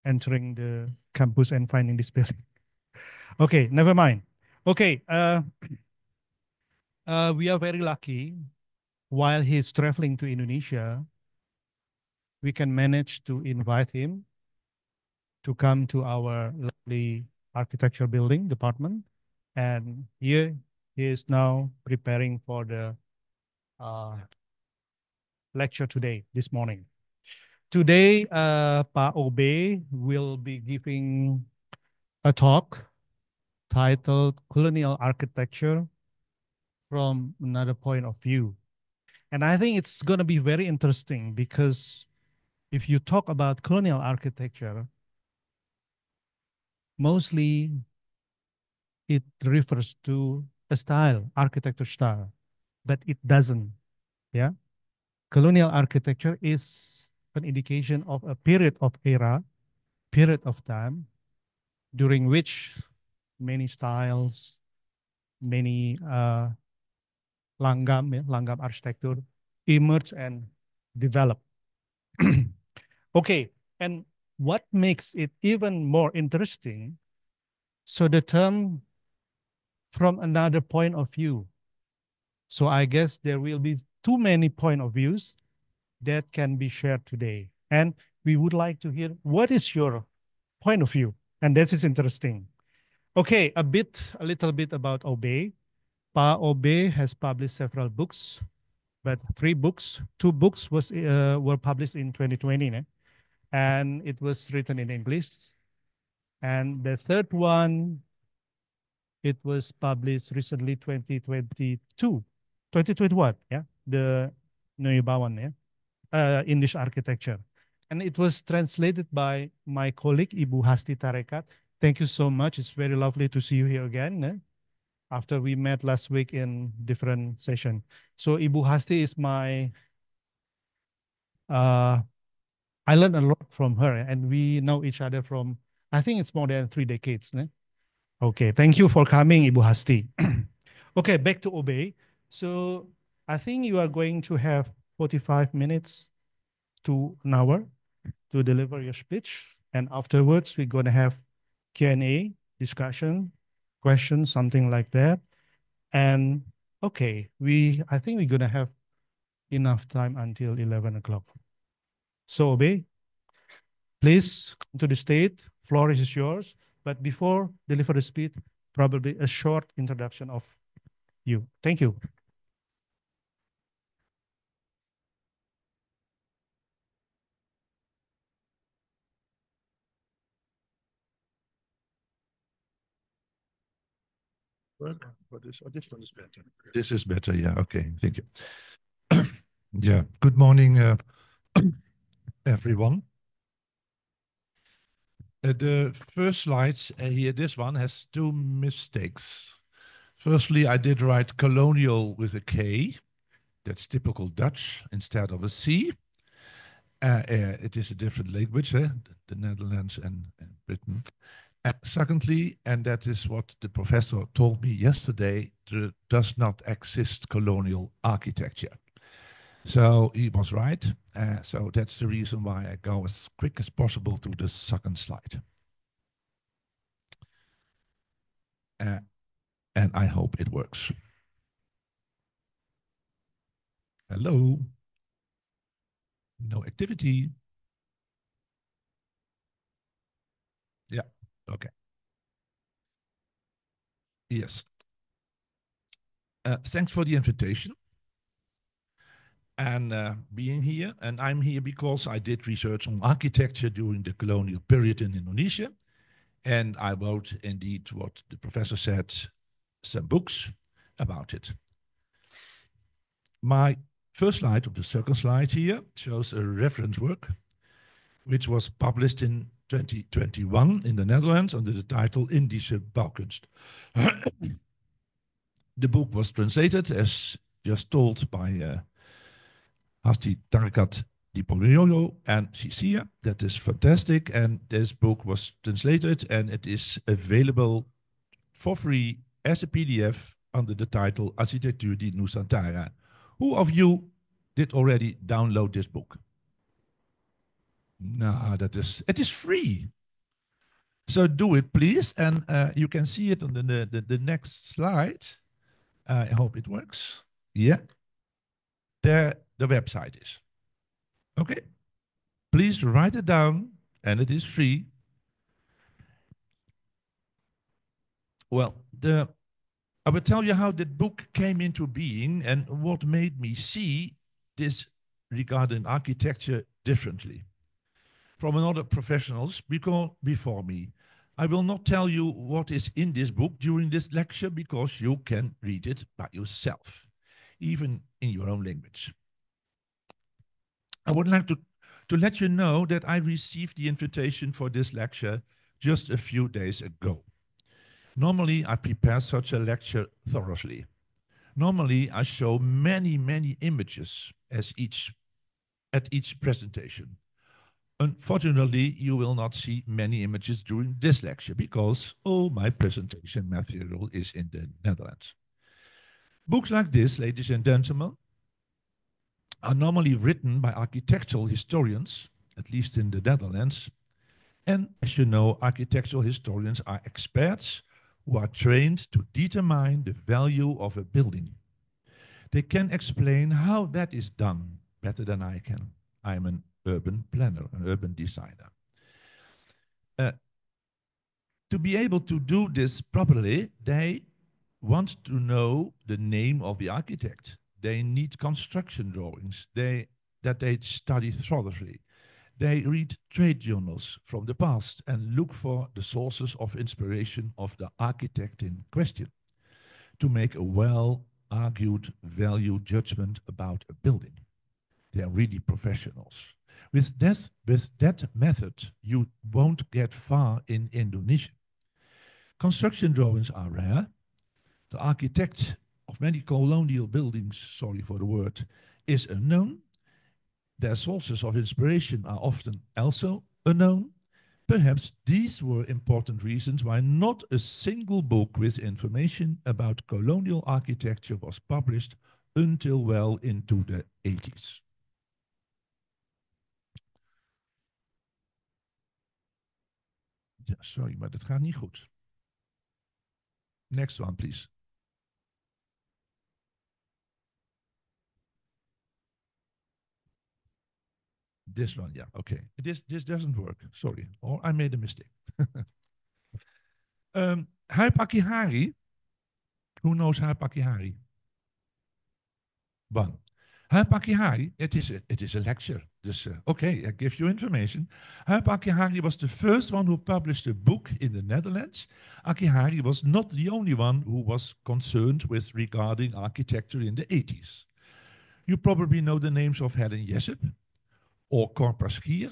entering the campus and finding this building. Okay, never mind. Okay, we are very lucky. While he's traveling to Indonesia, we can manage to invite him to come to our lovely architecture building department. And here he is now preparing for the uh, lecture today, this morning. Today, Pa Obe will be giving a talk titled Colonial Architecture from Another Point of View. And I think it's going to be very interesting because if you talk about colonial architecture, mostly it refers to a style, architecture style, but it doesn't. Yeah. Colonial architecture is an indication of a period of era, period of time during which many styles, many langgam architecture emerge and develop. Okay, and what makes it even more interesting, so the term from another point of view. So I guess there will be too many point of views that can be shared today. And we would like to hear what is your point of view. And this is interesting. Okay, a little bit about Obe. Pa Obe has published several books, but 3 books. 2 books were published in 2020, and it was written in English. And the third one, it was published recently, 2022, 2021, yeah, the Noyabawan, yeah, English architecture. And it was translated by my colleague, Ibu Hasti Tarekat. Thank you so much. It's very lovely to see you here again, after we met last week in different session. So Ibu Hasti is my, I learned a lot from her, and we know each other from, I think it's more than 3 decades. Okay, thank you for coming, Ibu Hasti. Okay, back to Obe. So I think you are going to have 45 minutes to an hour to deliver your speech. And afterwards, we're going to have Q&A, discussion, questions, something like that. And okay, I think we're going to have enough time until 11 o'clock. So Obe, please come to the stage. Floor is yours. But before deliver the speech, probably a short introduction of you. Thank you. For this, or this one is better. This is better, yeah. Okay, thank you. Yeah, good morning, everyone. The first slide here, this one has 2 mistakes. Firstly, I did write colonial with a K. That's typical Dutch instead of a C. It is a different language, the Netherlands and Britain. Secondly, and that is what the professor told me yesterday, there does not exist colonial architecture. So he was right. So that's the reason why I go as quick as possible to the second slide. And I hope it works. Hello. No activity. Yeah, okay. Yes. Thanks for the invitation and being here. And I'm here because I did research on architecture during the colonial period in Indonesia. And I wrote, indeed, what the professor said, some books about it. My first slide, of the second slide here, shows a reference work, which was published in 2021 in the Netherlands under the title Indische Bouwkunst. The book was translated, as just told, by Hasti Tarikat Dipoliolo and Cecilia. That is fantastic. And this book was translated and it is available for free as a PDF under the title Architectuur di Nusantara. Who of you did already download this book? No, it is free. So do it, please. And you can see it on the next slide. I hope it works. Yeah. There the website is. Okay. Please write it down, and it is free. Well, I will tell you how that book came into being and what made me see this regarding architecture differently from another professionals before me. I will not tell you what is in this book during this lecture because you can read it by yourself, even in your own language. I would like to let you know that I received the invitation for this lecture just a few days ago. Normally, I prepare such a lecture thoroughly. Normally, I show many images at each presentation. Unfortunately, you will not see many images during this lecture because all my presentation material is in the Netherlands. Books like this, ladies and gentlemen, are normally written by architectural historians, at least in the Netherlands. And as you know, architectural historians are experts who are trained to determine the value of a building. They can explain how that is done better than I can. I'm an urban planner, an urban designer. Uh, to be able to do this properly, they want to know the name of the architect. They need construction drawings that they study thoroughly. They read trade journals from the past and look for the sources of inspiration of the architect in question to make a well-argued value judgment about a building. They are really professionals. With that method, you won't get far in Indonesia. Construction drawings are rare. The architect of many colonial buildings, sorry for the word, is unknown. Their sources of inspiration are often also unknown. Perhaps these were important reasons why not a single book with information about colonial architecture was published until well into the 80s. Ja, sorry, maar dat gaat niet goed. Next one, please. This one, yeah, okay. This doesn't work. Sorry, or I made a mistake. Hype Akihari. Who knows Hype Akihari? One. Hype Akihari, it is a lecture. Dus, okay, I give you information. Hype Akihari was the first one who published a book in the Netherlands. Akihari was not the only one who was concerned with regarding architecture in the 80s. You probably know the names of Helen Jessup or Corpa Schier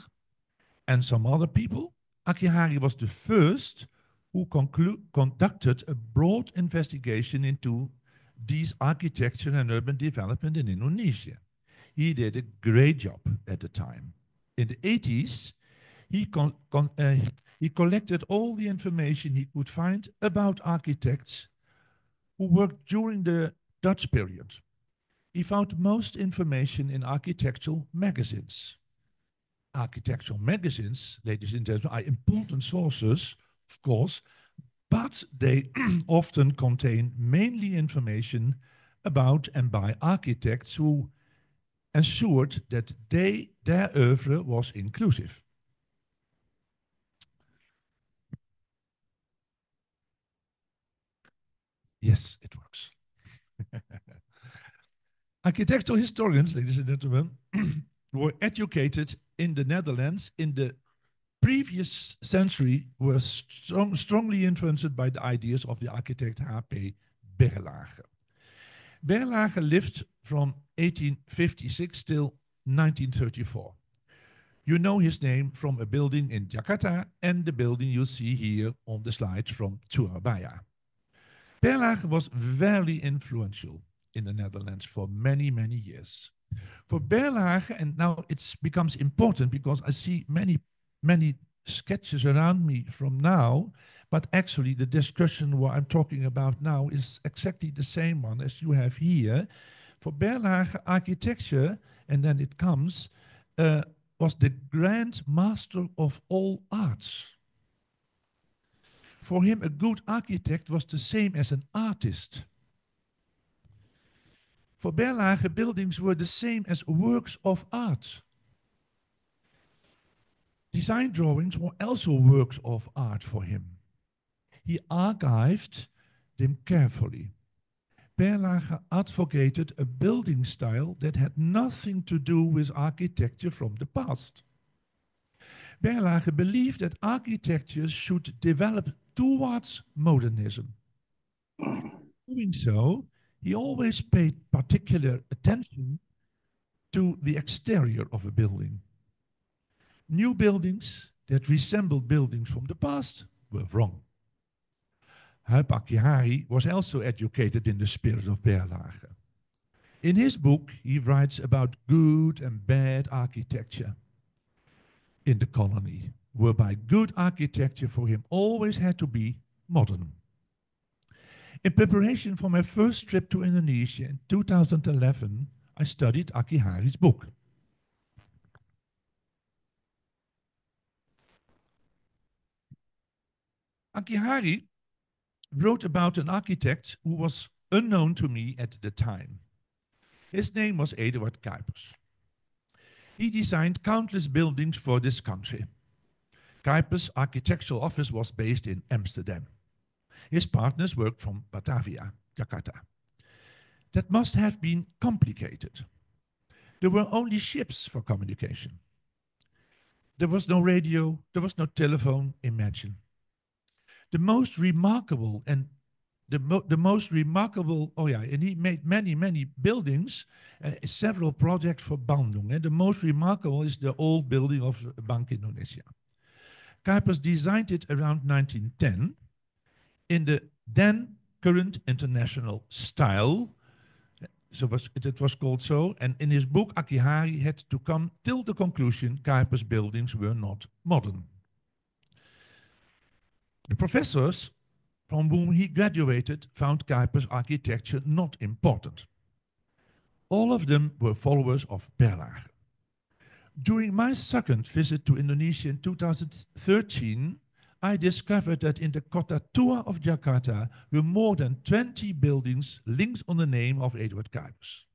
and some other people. Akihari was the first who conducted a broad investigation into these architecture and urban development in Indonesia. He did a great job at the time. In the 80s, he collected all the information he could find about architects who worked during the Dutch period. He found most information in architectural magazines. Architectural magazines, ladies and gentlemen, are important sources, of course, but they often contain mainly information about and by architects who ensured that their oeuvre was inclusive. Yes, it works. Architectural historians, ladies and gentlemen, were educated in the Netherlands in the previous century, were strongly influenced by the ideas of the architect H.P. Berlage. Berlage lived from 1856 till 1934. You know his name from a building in Jakarta and the building you see here on the slide from Surabaya. Berlage was very influential in the Netherlands for many years. For Berlage, and now it becomes important because I see many sketches around me from now, but actually the discussion what I'm talking about now is exactly the same one as you have here. For Berlage, architecture, and then it comes, was the grand master of all arts. For him, a good architect was the same as an artist. For Berlage, buildings were the same as works of art. Design drawings were also works of art for him. He archived them carefully. Berlage advocated a building style that had nothing to do with architecture from the past. Berlage believed that architecture should develop towards modernism. Doing so, he always paid particular attention to the exterior of a building. New buildings that resembled buildings from the past were wrong. Huib Akihari was also educated in the spirit of Berlage. In his book, he writes about good and bad architecture in the colony, whereby good architecture for him always had to be modern. In preparation for my first trip to Indonesia in 2011, I studied Akihari's book. Akihari wrote about an architect who was unknown to me at the time. His name was Eduard Cuypers. He designed countless buildings for this country. Cuypers' architectural office was based in Amsterdam. His partners worked from Batavia, Jakarta. That must have been complicated. There were only ships for communication. There was no radio, there was no telephone, imagine. The most remarkable, and he made many buildings, several projects for Bandung. And the most remarkable is the old building of Bank Indonesia. Cuypers designed it around 1910 in the then current international style. So it was called so. And in his book, Akihari had to come till the conclusion Cuypers' buildings were not modern. The professors from whom he graduated found Cuypers' architecture not important. All of them were followers of Berlage. During my second visit to Indonesia in 2013, I discovered that in the Kota Tua of Jakarta were more than 20 buildings linked on the name of Eduard Cuypers.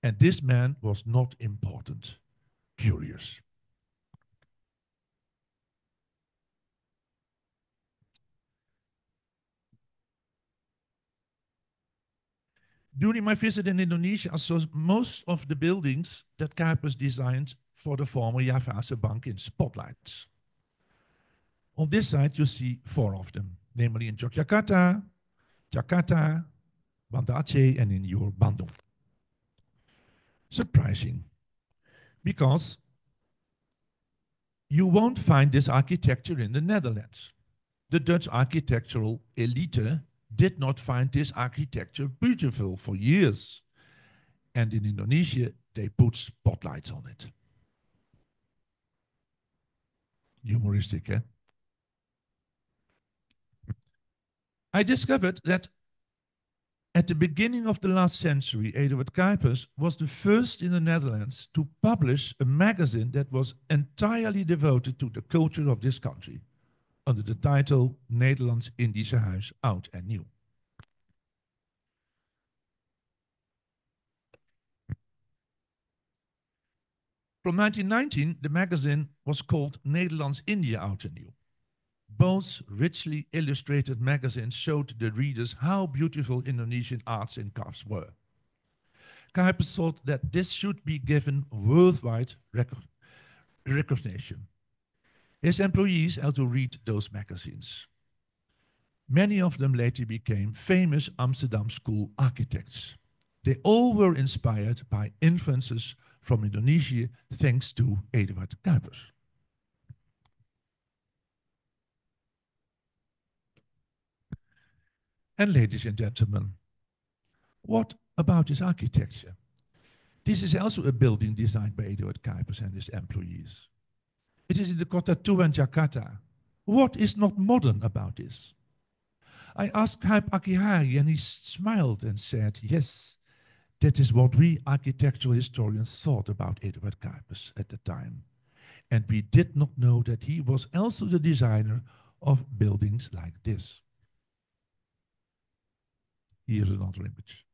And this man was not important. Curious. During my visit in Indonesia, I saw most of the buildings that Cuypers designed for the former Javase Bank in spotlights. On this side, you see 4 of them, namely in Yogyakarta, Jakarta, Banda Aceh, and in your Bandung. Surprising, because you won't find this architecture in the Netherlands. The Dutch architectural elite did not find this architecture beautiful for years. And in Indonesia, they put spotlights on it. Humoristic, eh? I discovered that at the beginning of the last century, Eduard Cuypers was the first in the Netherlands to publish a magazine that was entirely devoted to the culture of this country, under the title Netherlands Indische Huis, Oud en Nieuw. From 1919, the magazine was called Nederlands India Oud en Nieuw. Both richly illustrated magazines showed the readers how beautiful Indonesian arts and crafts were. Cuypers thought that this should be given worldwide recognition. His employees had to read those magazines. Many of them later became famous Amsterdam school architects. They all were inspired by influences from Indonesia thanks to Eduard Cuypers. And ladies and gentlemen, what about his architecture? This is also a building designed by Eduard Cuypers and his employees. It is in the Kota Tua in Jakarta. What is not modern about this? I asked Huib Akihari and he smiled and said, yes, that is what we architectural historians thought about Eduard Cuypers at the time. And we did not know that he was also the designer of buildings like this. Here's another image.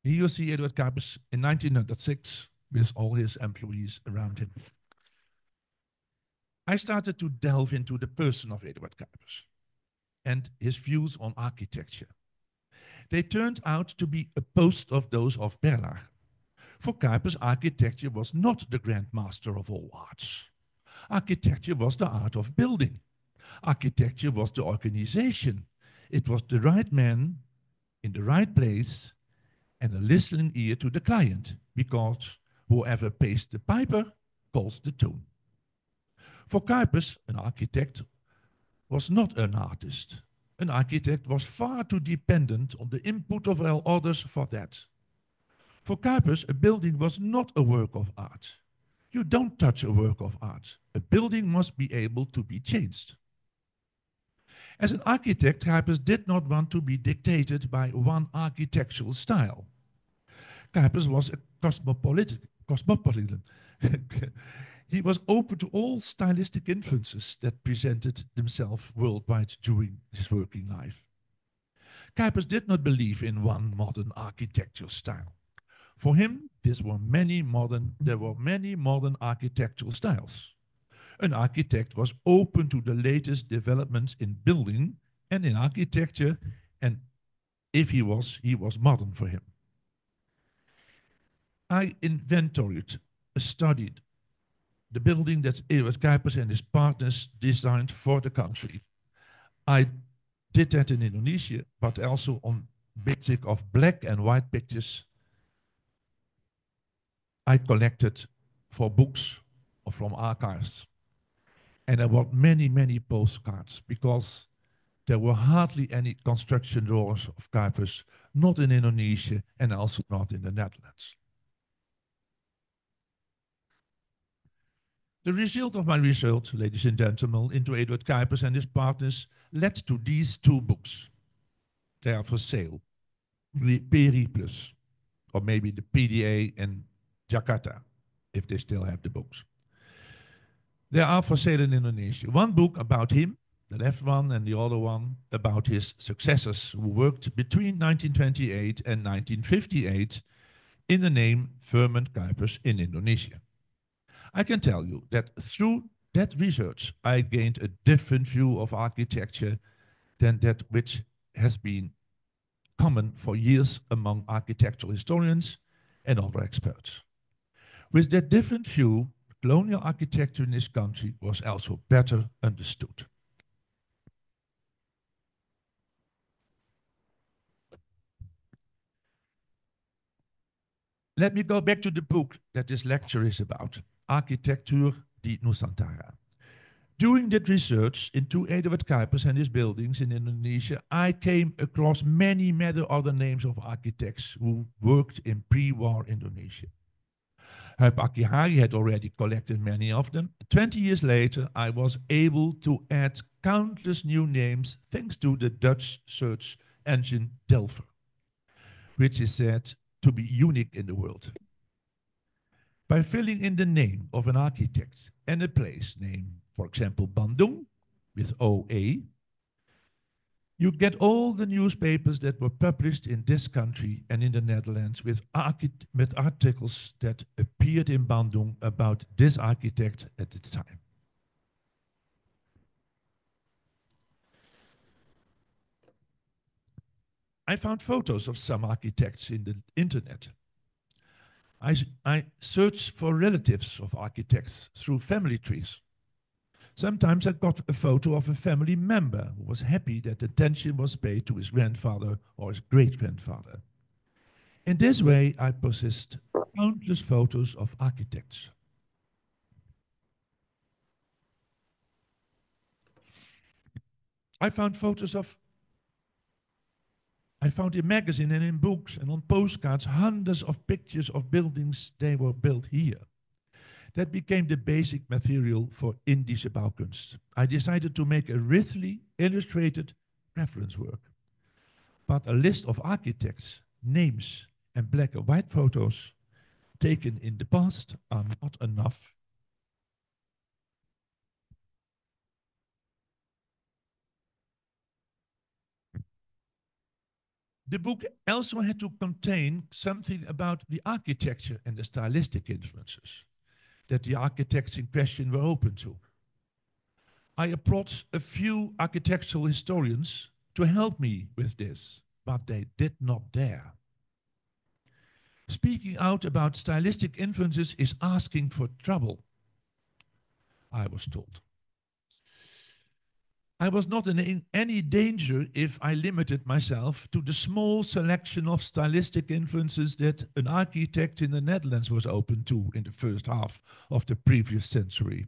Here you see Eduard Kuipers in 1906 with all his employees around him. I started to delve into the person of Eduard Kuipers and his views on architecture. They turned out to be opposed of those of Berlage. For Kuipers, architecture was not the grand master of all arts. Architecture was the art of building. Architecture was the organization. It was the right man in the right place and a listening ear to the client, because whoever pays the piper calls the tune. For Kuipers, an architect was not an artist. An architect was far too dependent on the input of all others for that. For Kuipers, a building was not a work of art. You don't touch a work of art. A building must be able to be changed. As an architect, Kuipers did not want to be dictated by one architectural style. Kuipers was a cosmopolitan. He was open to all stylistic influences that presented themselves worldwide during his working life. Kuipers did not believe in one modern architectural style. For him, there were many modern architectural styles. An architect was open to the latest developments in building and in architecture, and if he was modern for him. I inventoried, studied the building that Eduard Kuipers and his partners designed for the country. I did that in Indonesia, but also on basic of black and white pictures I collected for books or from archives. And I bought many postcards, because there were hardly any construction drawings of Kuipers, not in Indonesia and also not in the Netherlands. The result of my research, ladies and gentlemen, into Eduard Kuipers and his partners led to these two books. They are for sale. Peri Plus, or maybe the PDA in Jakarta, if they still have the books. They are for sale in Indonesia. One book about him, the left one, and the other one about his successors who worked between 1928 and 1958 in the name Firman Kuipers in Indonesia. I can tell you that through that research, I gained a different view of architecture than that which has been common for years among architectural historians and other experts. With that different view, colonial architecture in this country was also better understood. Let me go back to the book that this lecture is about, Architecture di Nusantara. During that research into Eduard Kuipers and his buildings in Indonesia, I came across many other names of architects who worked in pre-war Indonesia. Huib Akihari had already collected many of them. 20 years later, I was able to add countless new names thanks to the Dutch search engine Delphi, which is said to be unique in the world. By filling in the name of an architect and a place name, for example, Bandung, with OA, you get all the newspapers that were published in this country and in the Netherlands with articles that appeared in Bandung about this architect at the time. I found photos of some architects in the internet. I searched for relatives of architects through family trees. Sometimes I got a photo of a family member who was happy that attention was paid to his grandfather or his great-grandfather. In this way, I possessed countless photos of architects. I found in magazines and in books and on postcards hundreds of pictures of buildings they were built here. That became the basic material for Indische Bouwkunst. I decided to make a richly illustrated reference work. But a list of architects, names, and black and white photos taken in the past are not enough. The book also had to contain something about the architecture and the stylistic influences that the architects in question were open to. I approached a few architectural historians to help me with this, but they did not dare. Speaking out about stylistic influences is asking for trouble, I was told. I was not in any danger if I limited myself to the small selection of stylistic influences that an architect in the Netherlands was open to in the first half of the previous century.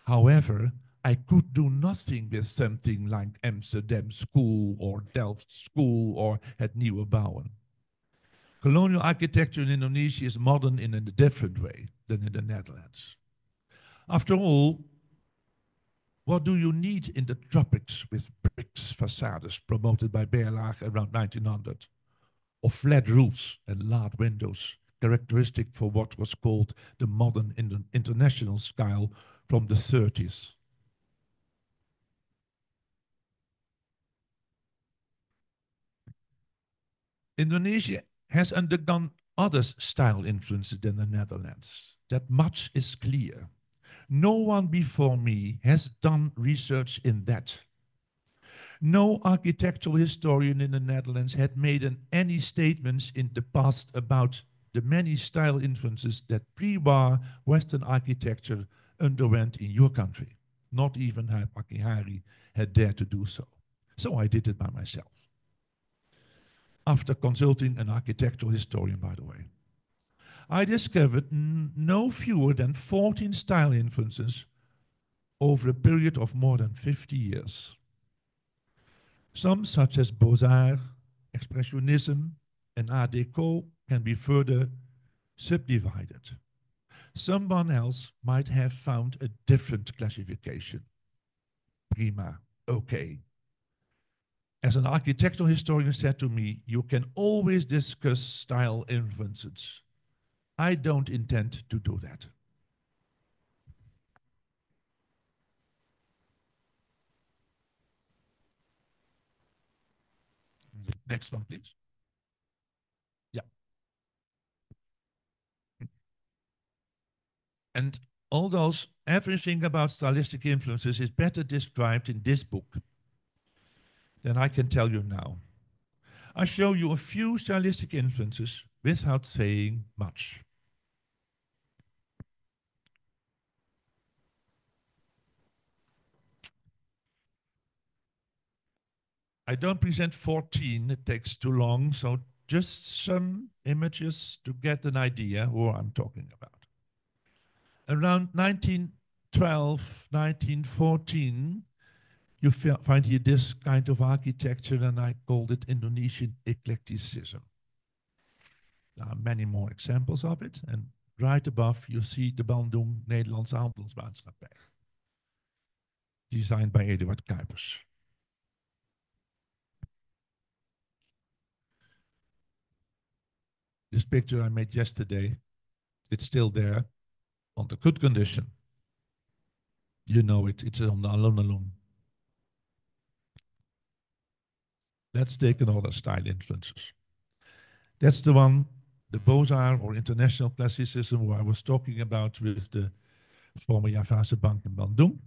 However, I could do nothing with something like Amsterdam School or Delft School or het Nieuwe Bouwen. Colonial architecture in Indonesia is modern in a different way than in the Netherlands. After all, what do you need in the tropics with bricks facades promoted by Berlage around 1900? Or flat roofs and large windows, characteristic for what was called the modern international style from the 30s. Indonesia has undergone other style influences than the Netherlands. That much is clear. No one before me has done research in that. No architectural historian in the Netherlands had made any statements in the past about the many style influences that pre-war Western architecture underwent in your country. Not even Hari had dared to do so. So I did it by myself. After consulting an architectural historian, by the way. I discovered no fewer than 14 style influences over a period of more than 50 years. Some, such as Beaux-Arts, Expressionism, and Art Deco, can be further subdivided. Someone else might have found a different classification. Prima, okay. As an architectural historian said to me, you can always discuss style influences. I don't intend to do that. Next one, please. Yeah. And although everything about stylistic influences is better described in this book than I can tell you now, I show you a few stylistic influences without saying much. I don't present 14, it takes too long, so just some images to get an idea what I'm talking about. Around 1912, 1914, you find here this kind of architecture, and I called it Indonesian eclecticism. There are many more examples of it, and right above you see the Bandung Nederlandse Handelsmaatschappij, designed by Eduard Cuypers. This picture I made yesterday, it's still there on the good condition. You know it, it's on the alone. Let's take another style influences. That's the one, the Beaux-Arts or international classicism, where I was talking about with the former Javase Bank in Bandung.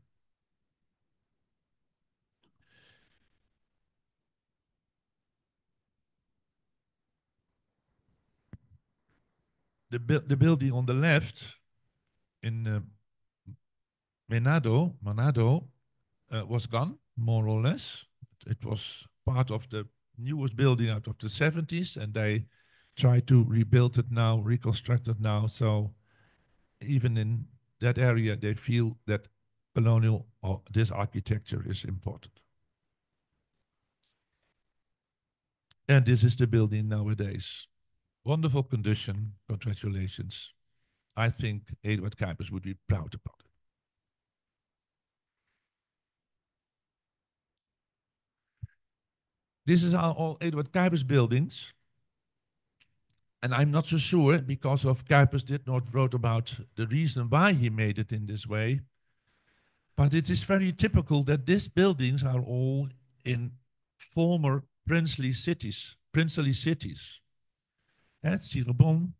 The building on the left in Manado was gone, more or less. It was part of the newest building out of the 70s, and they try to rebuild it now, reconstruct it now. So even in that area, they feel that colonial or this architecture is important. And this is the building nowadays. Wonderful condition. Congratulations. I think Eduard Cuypers would be proud about it. This is all Eduard Cuypers buildings. And I'm not so sure because of Kuipers did not wrote about the reason why he made it in this way. But it is very typical that these buildings are all in former princely cities. Cirebon,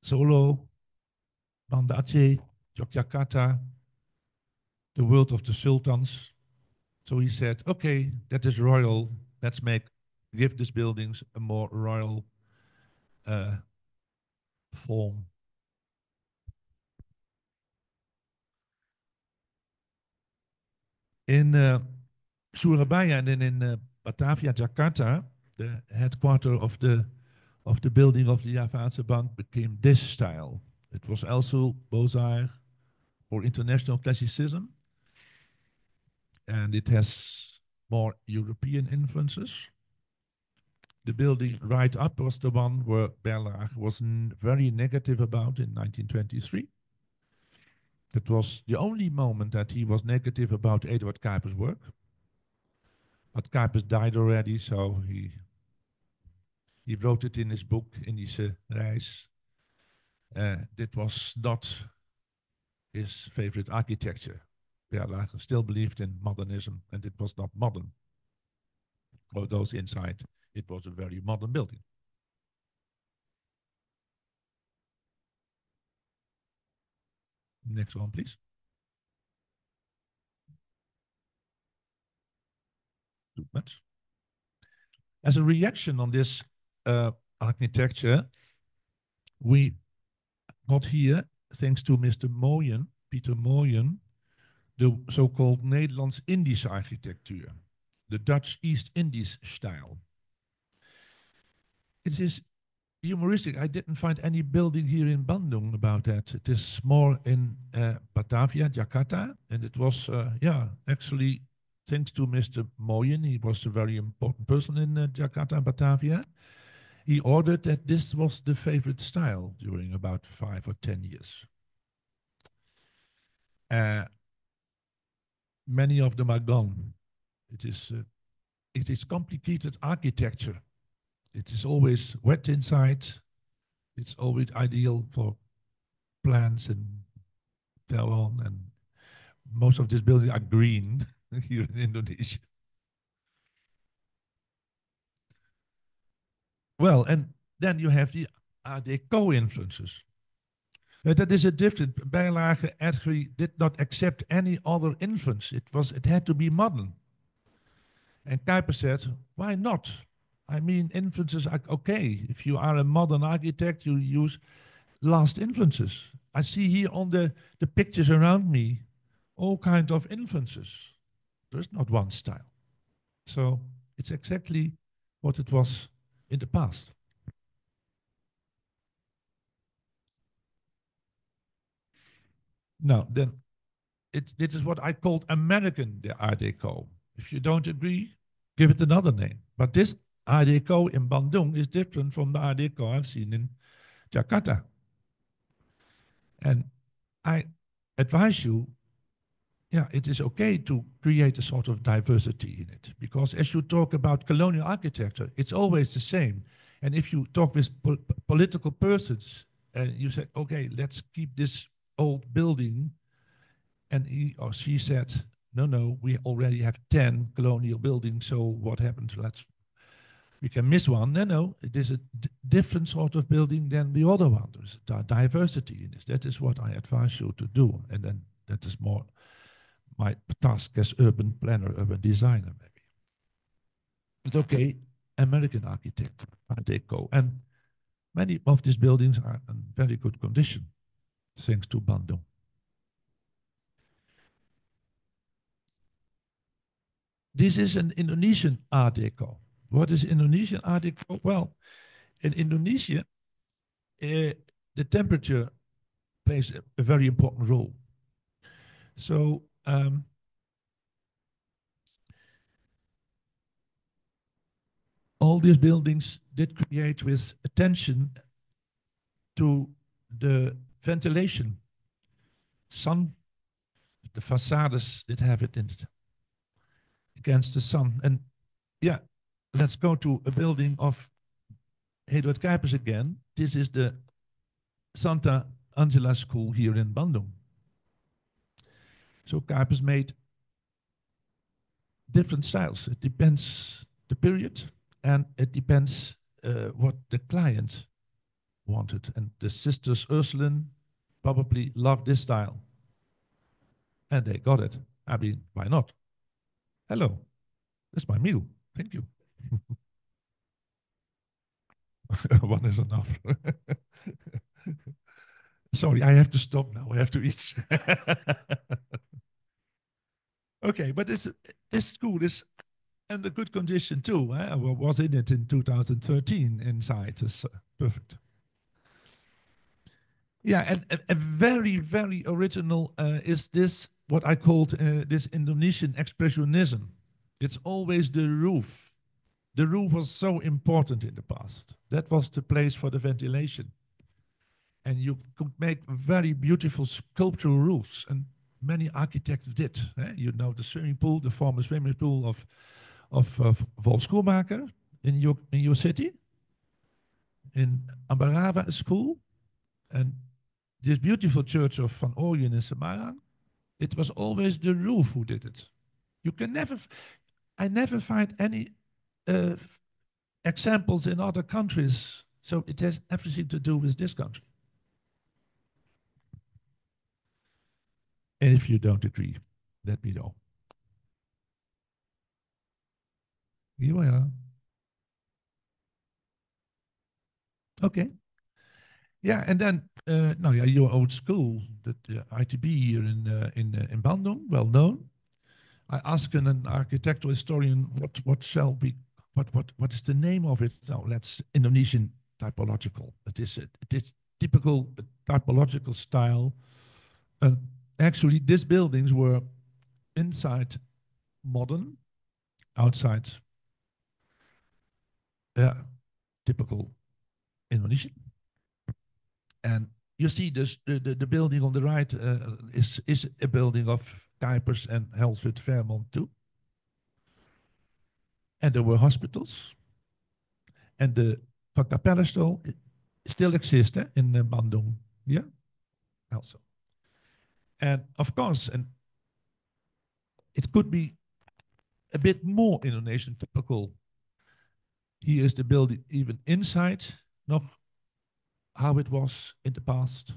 Solo, Banda Aceh, Yogyakarta, the world of the sultans. So he said, okay, that is royal. Let's give these buildings a more royal form. In Surabaya and then in Batavia, Jakarta, the headquarter of the building of the Javaanse Bank became this style. It was also Beaux-Arts or international classicism, and it has more European influences. The building right up was the one where Berlage was very negative about in 1923. It was the only moment that he was negative about Eduard Kuipers' work. But Kuipers died already, so he wrote it in his book, Indische Reis. That was not his favorite architecture. Berlage still believed in modernism, and it was not modern. For those inside, it was a very modern building. Next one, please. Too much. As a reaction on this architecture, we got here, thanks to Mr. Mooyen, Peter Mooyen, the so-called Netherlands-Indische architecture, the Dutch East Indies style. It is humoristic. I didn't find any building here in Bandung about that. It is more in Batavia, Jakarta, and it was, actually, thanks to Mr. Mooyen, he was a very important person in Jakarta and Batavia. He ordered that this was the favorite style during about 5 or 10 years. Many of them are gone. It is complicated architecture. It is always wet inside. It's always ideal for plants and so on. And most of these buildings are green here in Indonesia. Well, and then you have the Art Deco influences. That is a different. Berlage actually did not accept any other influence. It had to be modern. And Kuipers said, why not? I mean, influences are okay. If you are a modern architect, you use last influences. I see here on the pictures around me all kinds of influences. There's not one style. So it's exactly what it was in the past. Now, then, it is what I called American Art Deco. If you don't agree, give it another name. But this Art Deco in Bandung is different from the Art Deco I've seen in Jakarta. And I advise you, yeah, it is okay to create a sort of diversity in it. Because as you talk about colonial architecture, it's always the same. And if you talk with political persons, and you say, okay, let's keep this old building, and he or she said, no, we already have 10 colonial buildings, so what happened? We can miss one. No, it is a different sort of building than the other one. There's diversity in this. That is what I advise you to do. And then that is more my task as urban planner, urban designer, maybe. But okay, American architect, Art Deco. And many of these buildings are in very good condition, thanks to Bandung. This is an Indonesian Art Deco. What is Indonesian Art Deco? Well, in Indonesia, the temperature plays a very important role. So all these buildings did create with attention to the ventilation. Sun, the facades did have it in it against the sun. And yeah, let's go to a building of Eduard Kuipers again. This is the Santa Angela School here in Bandung. So Kuipers made different styles. It depends the period, and it depends what the client wanted. And the sisters Ursuline probably loved this style, and they got it. I mean, why not? Hello, that's my meal. Thank you. One is enough. Sorry, I have to stop now. I have to eat. Okay, but this school is under good condition too. I was in it in 2013 inside. It's perfect. Yeah, and a very, very original is this, what I called this Indonesian expressionism. It's always the roof. The roof was so important in the past. That was the place for the ventilation. And you could make very beautiful sculptural roofs, and many architects did. You know the swimming pool, the former swimming pool of Wolf Schoenmaker in your city, in Ambarava School, and this beautiful church of Van Ooyen in Semarang. It was always the roof who did it. You can never, I never find any uh, examples in other countries. So it has everything to do with this country. And if you don't agree, let me know. Here we are. Okay. Yeah, and then nou ja, your old school, the ITB here in Bandung, well known. I asked an architectural historian what is the name of it? No, that's Indonesian typological. It is typical typological style. Actually, these buildings were inside modern, outside typical Indonesian. And you see this, the building on the right is a building of Kuipers and Helsford Fairmont too. And there were hospitals. And the Van Kapellenstoel still exists in Bandung. Yeah, also. And of course, and it could be a bit more Indonesian typical. Here is the building even inside, nog how it was in the past.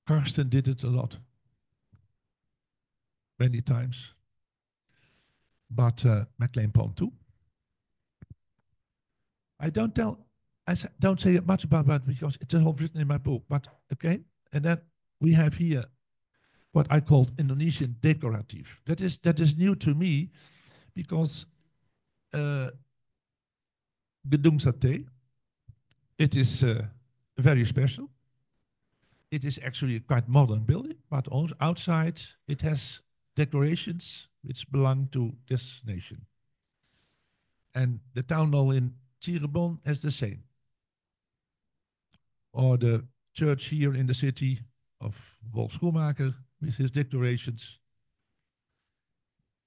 Karsten did it a lot, many times. But McLean Pond too. I don't say much about that because it's all written in my book. But okay, and then we have here what I called Indonesian decorative. That is new to me because Gedung Sate, it is very special. It is actually a quite modern building, but also outside it has decorations which belong to this nation. And the town hall in Cirebon has the same. Or the church here in the city of Wolf Schoenmaker with his decorations.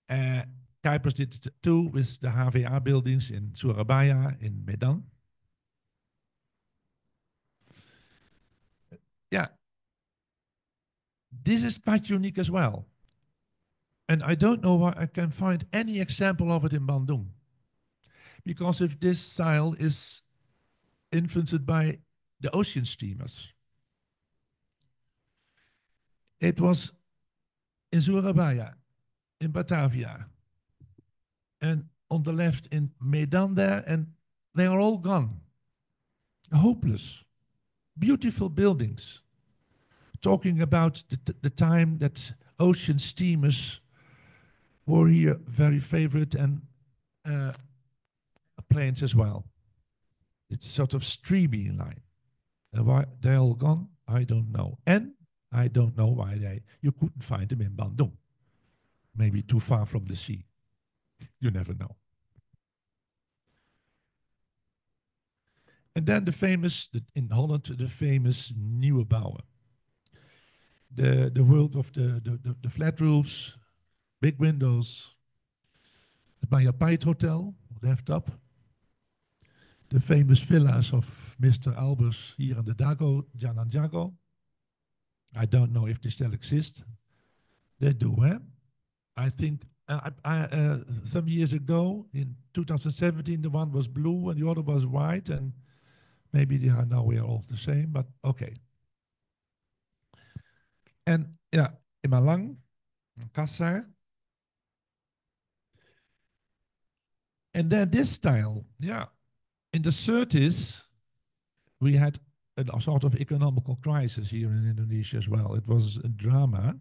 Kuipers did it too with the HVA buildings in Surabaya, in Medan. Yeah, this is quite unique as well. And I don't know why I can find any example of it in Bandung. Because if this style is influenced by the ocean steamers. It was in Surabaya, in Batavia, and on the left in Medan there, and they are all gone. Hopeless. Beautiful buildings. Talking about the time that ocean steamers were here very favorite, and planes as well. It's sort of streamy line. And why they're all gone, I don't know. And I don't know why you couldn't find them in Bandung. Maybe too far from the sea. You never know. And then in Holland, the famous Nieuwe Bouwen. The world of the flat roofs, big windows. Het Maya Pite Hotel, left up. the famous villas of Mr. Albers here in the Dago, Jalan Jago. I don't know if they still exist. They do, eh? I think some years ago, in 2017, the one was blue and the other was white, and maybe they are now all the same, but okay. And yeah, in Malang, Kassar. And then this style, yeah. In the 30s, we had a sort of economical crisis here in Indonesia as well. It was a drama.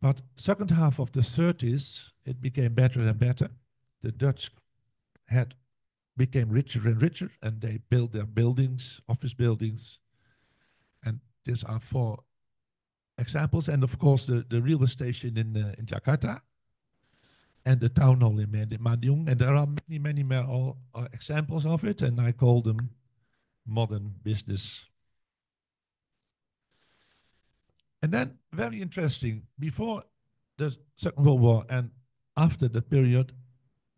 But second half of the 30s, it became better and better. The Dutch had became richer and richer, and they built their buildings, office buildings. And these are four examples. And of course, the railway station in Jakarta, and the town hall in Madiun. And there are many, many more examples of it, and I call them modern business. And then, very interesting, before the Second World War and after the period,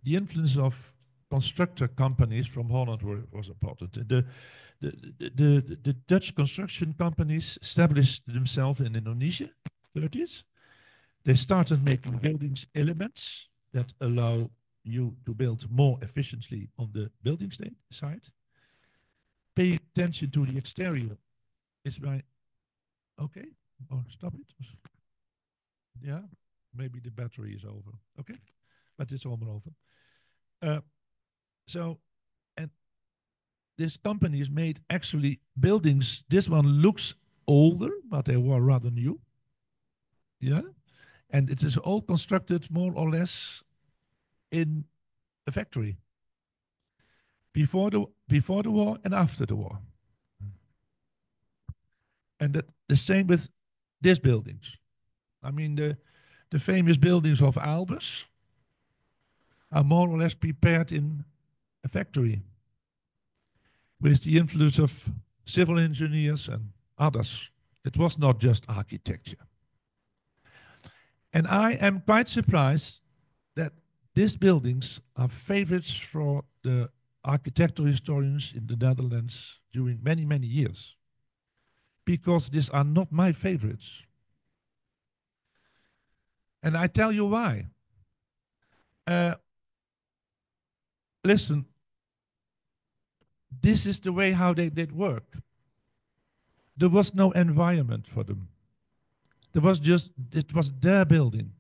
the influence of constructor companies from Holland was important. The Dutch construction companies established themselves in Indonesia, 30s. They started making buildings elements that allow you to build more efficiently on the building site. Pay attention to the exterior. Is my okay? Or stop it? Yeah, maybe the battery is over. Okay, but it's almost over. So, and this company has made actually buildings. This one looks older, but they were rather new. Yeah, and it is all constructed more or less in a factory before the war and after the war. And that the same with these buildings. I mean, the famous buildings of Albers are more or less prepared in a factory with the influence of civil engineers and others. It was not just architecture. And I am quite surprised that these buildings are favorites for the architectural historians in the Netherlands during many, many years. Because these are not my favorites. And I tell you why. Listen, this is the way how they did work. There was no environment for them. There was just, it was their building.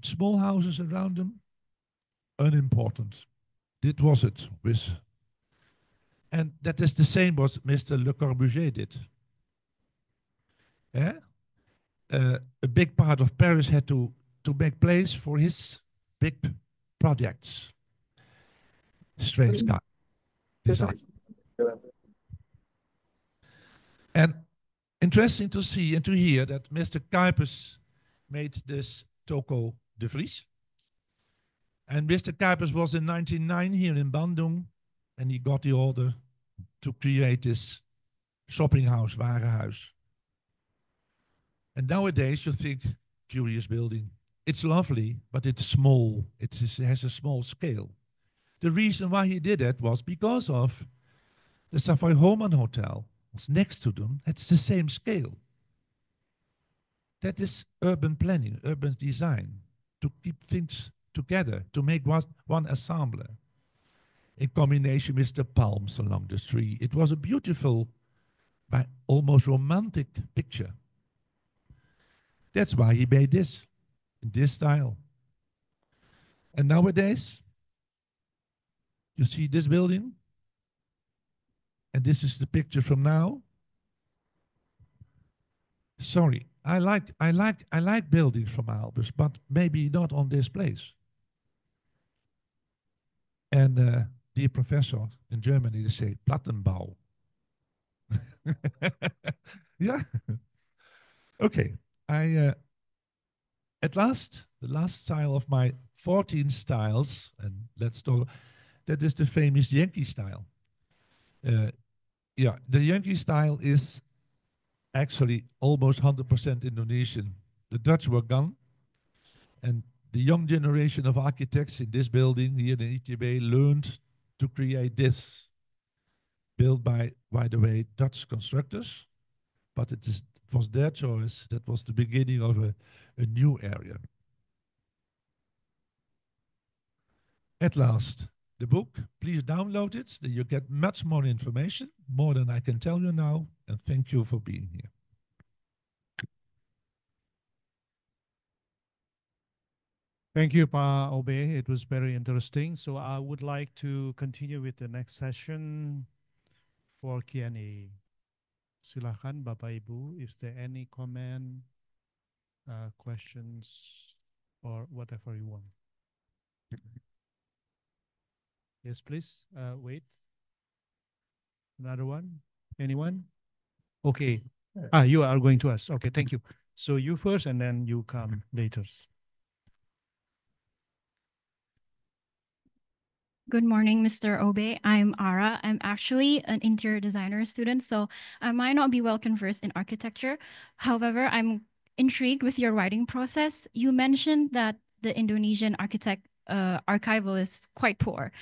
Small houses around them, unimportant. This was it. And that is the same what Mr. Le Corbusier did. Yeah? A big part of Paris had to make place for his big projects. Strange guy. Design. And interesting to see and to hear that Mr. Kuipers made this Toko de Vries. And Mr. Kuipers was in 1909 here in Bandung, and he got the order to create this shopping house, Warenhuis. And nowadays you think, curious building. It's lovely, but it's small. It has a small scale. The reason why he did it was because of the Savoy Homan Hotel was next to them. It's the same scale. That is urban planning, urban design, to keep things together, to make one ensemble. In combination with the palms along the street. It was a beautiful, but almost romantic picture. That's why he made this, in this style. And nowadays, you see this building, and this is the picture from now. Sorry, I like buildings from Albers, but maybe not on this place. And dear professor in Germany, they say Plattenbau. Yeah. Okay. At last, the last style of my 14 styles, and let's talk. That is the famous Yankee style. Yeah, the Yankee style is actually almost 100% Indonesian. The Dutch were gone, and the young generation of architects in this building here in ITB learned to create this, built by the way, Dutch constructors, but it was their choice. That was the beginning of a new area. At last, the book. Please download it. Then you get much more information, more than I can tell you now. And thank you for being here. Thank you, Pa Obe. It was very interesting. So I would like to continue with the next session for Q&A. Silakan Bapak Ibu, if there any comment, questions, or whatever you want. Yes, please. Wait. Another one? Anyone? Okay. You are going to ask. Okay, thank you. So you first, and then you come later. Good morning, Mr. Obe. I'm Ara. I'm actually an interior designer student, so I might not be well conversed in architecture. However, I'm intrigued with your writing process. You mentioned that the Indonesian architect archival is quite poor,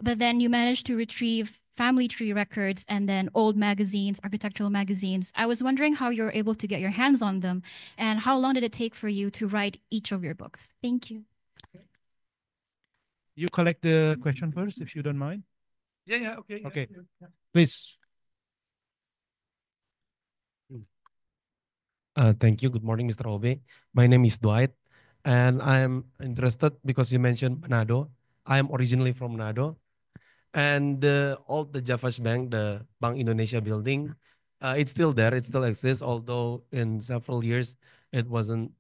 but then you managed to retrieve family tree records and then old magazines, architectural magazines. I was wondering how you're able to get your hands on them and how long did it take for you to write each of your books? Thank you. You collect the question first, if you don't mind. Yeah, okay. Okay, yeah. please. Thank you. Good morning, Mr. Obe. My name is Dwight, and I'm interested because you mentioned Manado. I am originally from Manado, and the old the Javas Bank, the Bank Indonesia building, it's still there. It still exists, although in several years it wasn't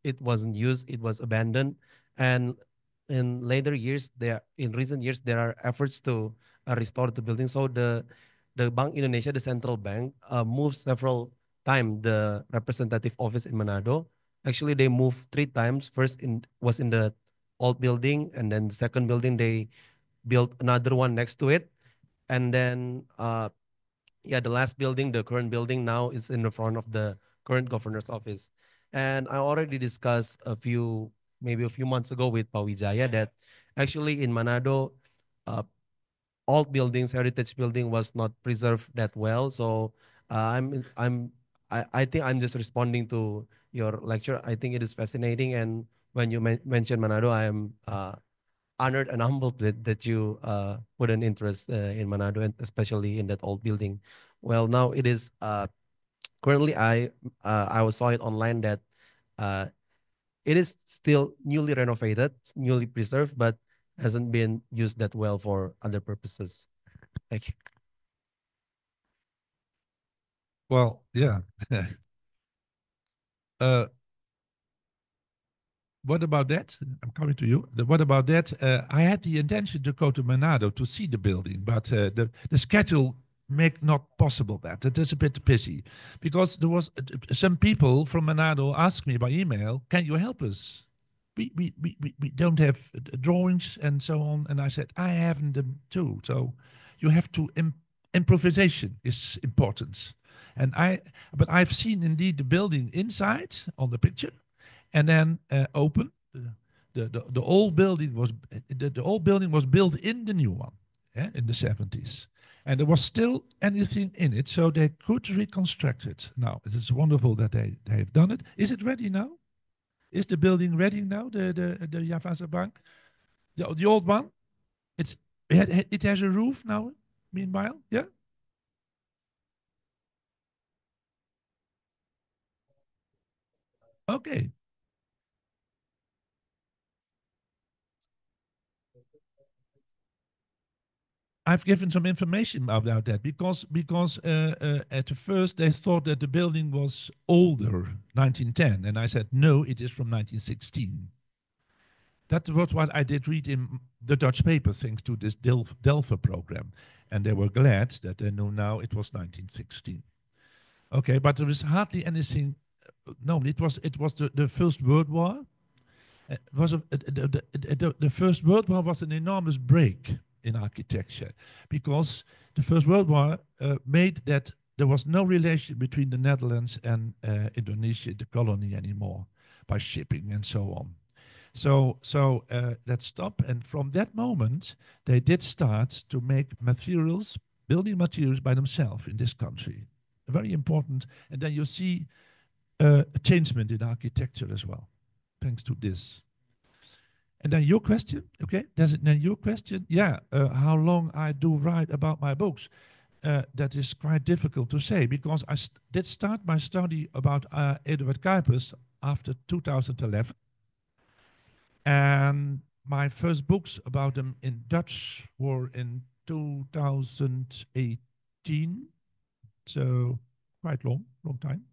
used. It was abandoned, and in later years, in recent years there are efforts to restore the building. So the Bank Indonesia, the central bank, moved several times the representative office in Manado. Actually, they moved 3 times. First was in the old building, and then the second building they built another one next to it, and then the last building, the current building now is in the front of the current governor's office. And I already discussed maybe a few months ago with Pawijaya that actually in Manado, uh, old buildings, heritage building was not preserved that well. So I think I'm just responding to your lecture. I think it is fascinating, and when you mentioned Manado, I am honored and humbled that you put an interest in Manado, and especially in that old building. Well, now it is currently I saw it online that uh, it is still newly renovated, newly preserved, but hasn't been used that well for other purposes. Thank you. Well, yeah. What about that? I'm coming to you. What about that? I had the intention to go to Manado to see the building, but the schedule make not possible that. It is a bit busy because there was some people from Manado asked me by email, "Can you help us? We don't have drawings and so on." And I said, "I haven't them too." So you have to improvisation is important. But I've seen indeed the building inside on the picture and then open. The old building was the old building was built in the new one, in the 70s, and there was still anything in it, so they could reconstruct it. Now it is wonderful that they have done it. Is it ready now? Is the building ready now? The Javasa Bank, the old one. It has a roof now. Meanwhile, yeah. Okay. I've given some information about that because at the first they thought that the building was older, 1910, and I said no, it is from 1916. That was what I did read in the Dutch paper thanks to this Delphi program, and they were glad that they knew now it was 1916. Okay, but there was hardly anything. No, it was the First World War. The First World War was an enormous break in architecture because the First World War made that there was no relation between the Netherlands and Indonesia, the colony, anymore by shipping and so on. So that stopped, and from that moment, they did start to make materials, building materials by themselves in this country. Very important. And then you see a changement in architecture as well, thanks to this. And then your question, okay? Then your question, yeah, how long I do write about my books? That is quite difficult to say because I did start my study about Eduard Kuipers after 2011. And my first books about them in Dutch were in 2018. So quite long time.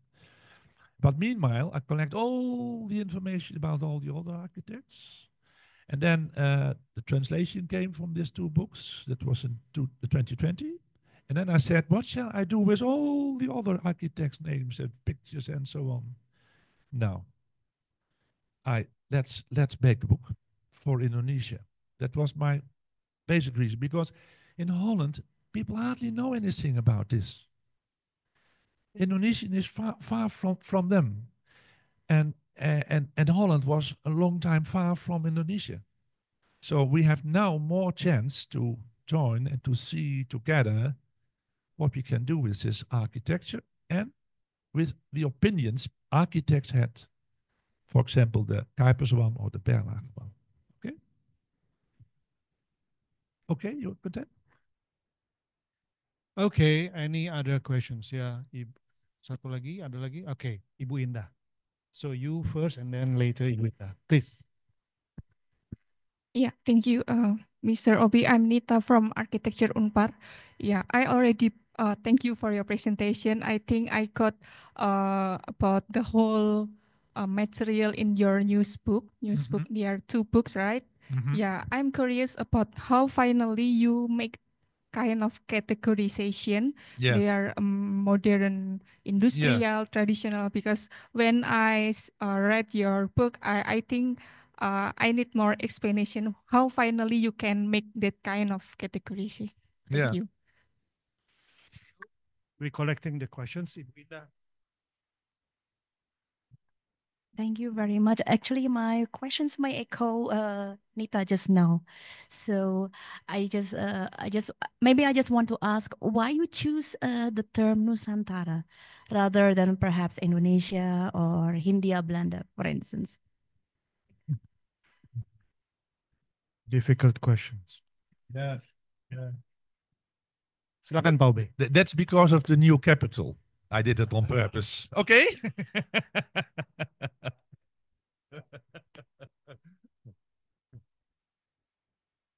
But meanwhile, I collect all the information about all the other architects. And then the translation came from these two books. That was in 2020. And then I said, what shall I do with all the other architects' names and pictures and so on? Now, let's make a book for Indonesia. That was my basic reason because in Holland, people hardly know anything about this. Indonesian is far from them. And Holland was a long time far from Indonesia. So we have now more chance to join and to see together what we can do with this architecture and with the opinions architects had. For example, the Kuipers one or the Berlage one. Okay? Okay, you're content? Okay, any other questions? Yeah, satu lagi, ada lagi? Okay, Ibu Indah. So you first and then later Ibu Indah. Please. Yeah, thank you, Mr. Obi. I'm Nita from Architecture Unpar. Yeah, I already thank you for your presentation. I think I got about the whole material in your news book. There are 2 books, right? Yeah, I'm curious about how finally you make kind of categorization. Yeah. They are modern, industrial, traditional. Because when I read your book, I think I need more explanation how finally you can make that kind of categorization. Thank you. We're collecting the questions, Ibu Indah. Thank you very much. Actually, my questions may echo Nita just now. So I just maybe I just want to ask why you choose the term Nusantara rather than perhaps Indonesia or Hindia Belanda, for instance. Difficult questions. Yeah. Silakan Pak Ube. That's because of the new capital. I did it on purpose. Okay?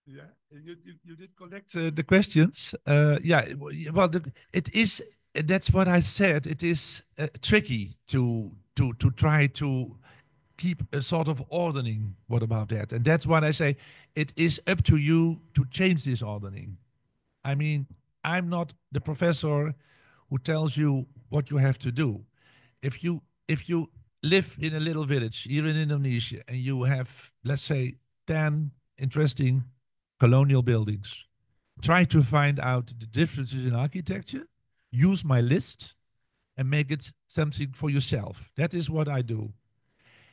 Yeah, you did collect the questions. Yeah, well, it is. That's what I said. It is tricky to try to keep a sort of ordering. What about that? And that's what I say. It is up to you to change this ordering. I mean, I'm not the professor who tells you what you have to do. If you live in a little village here in Indonesia and you have, let's say, 10 interesting colonial buildings, try to find out the differences in architecture, use my list, and make it something for yourself. That is what I do.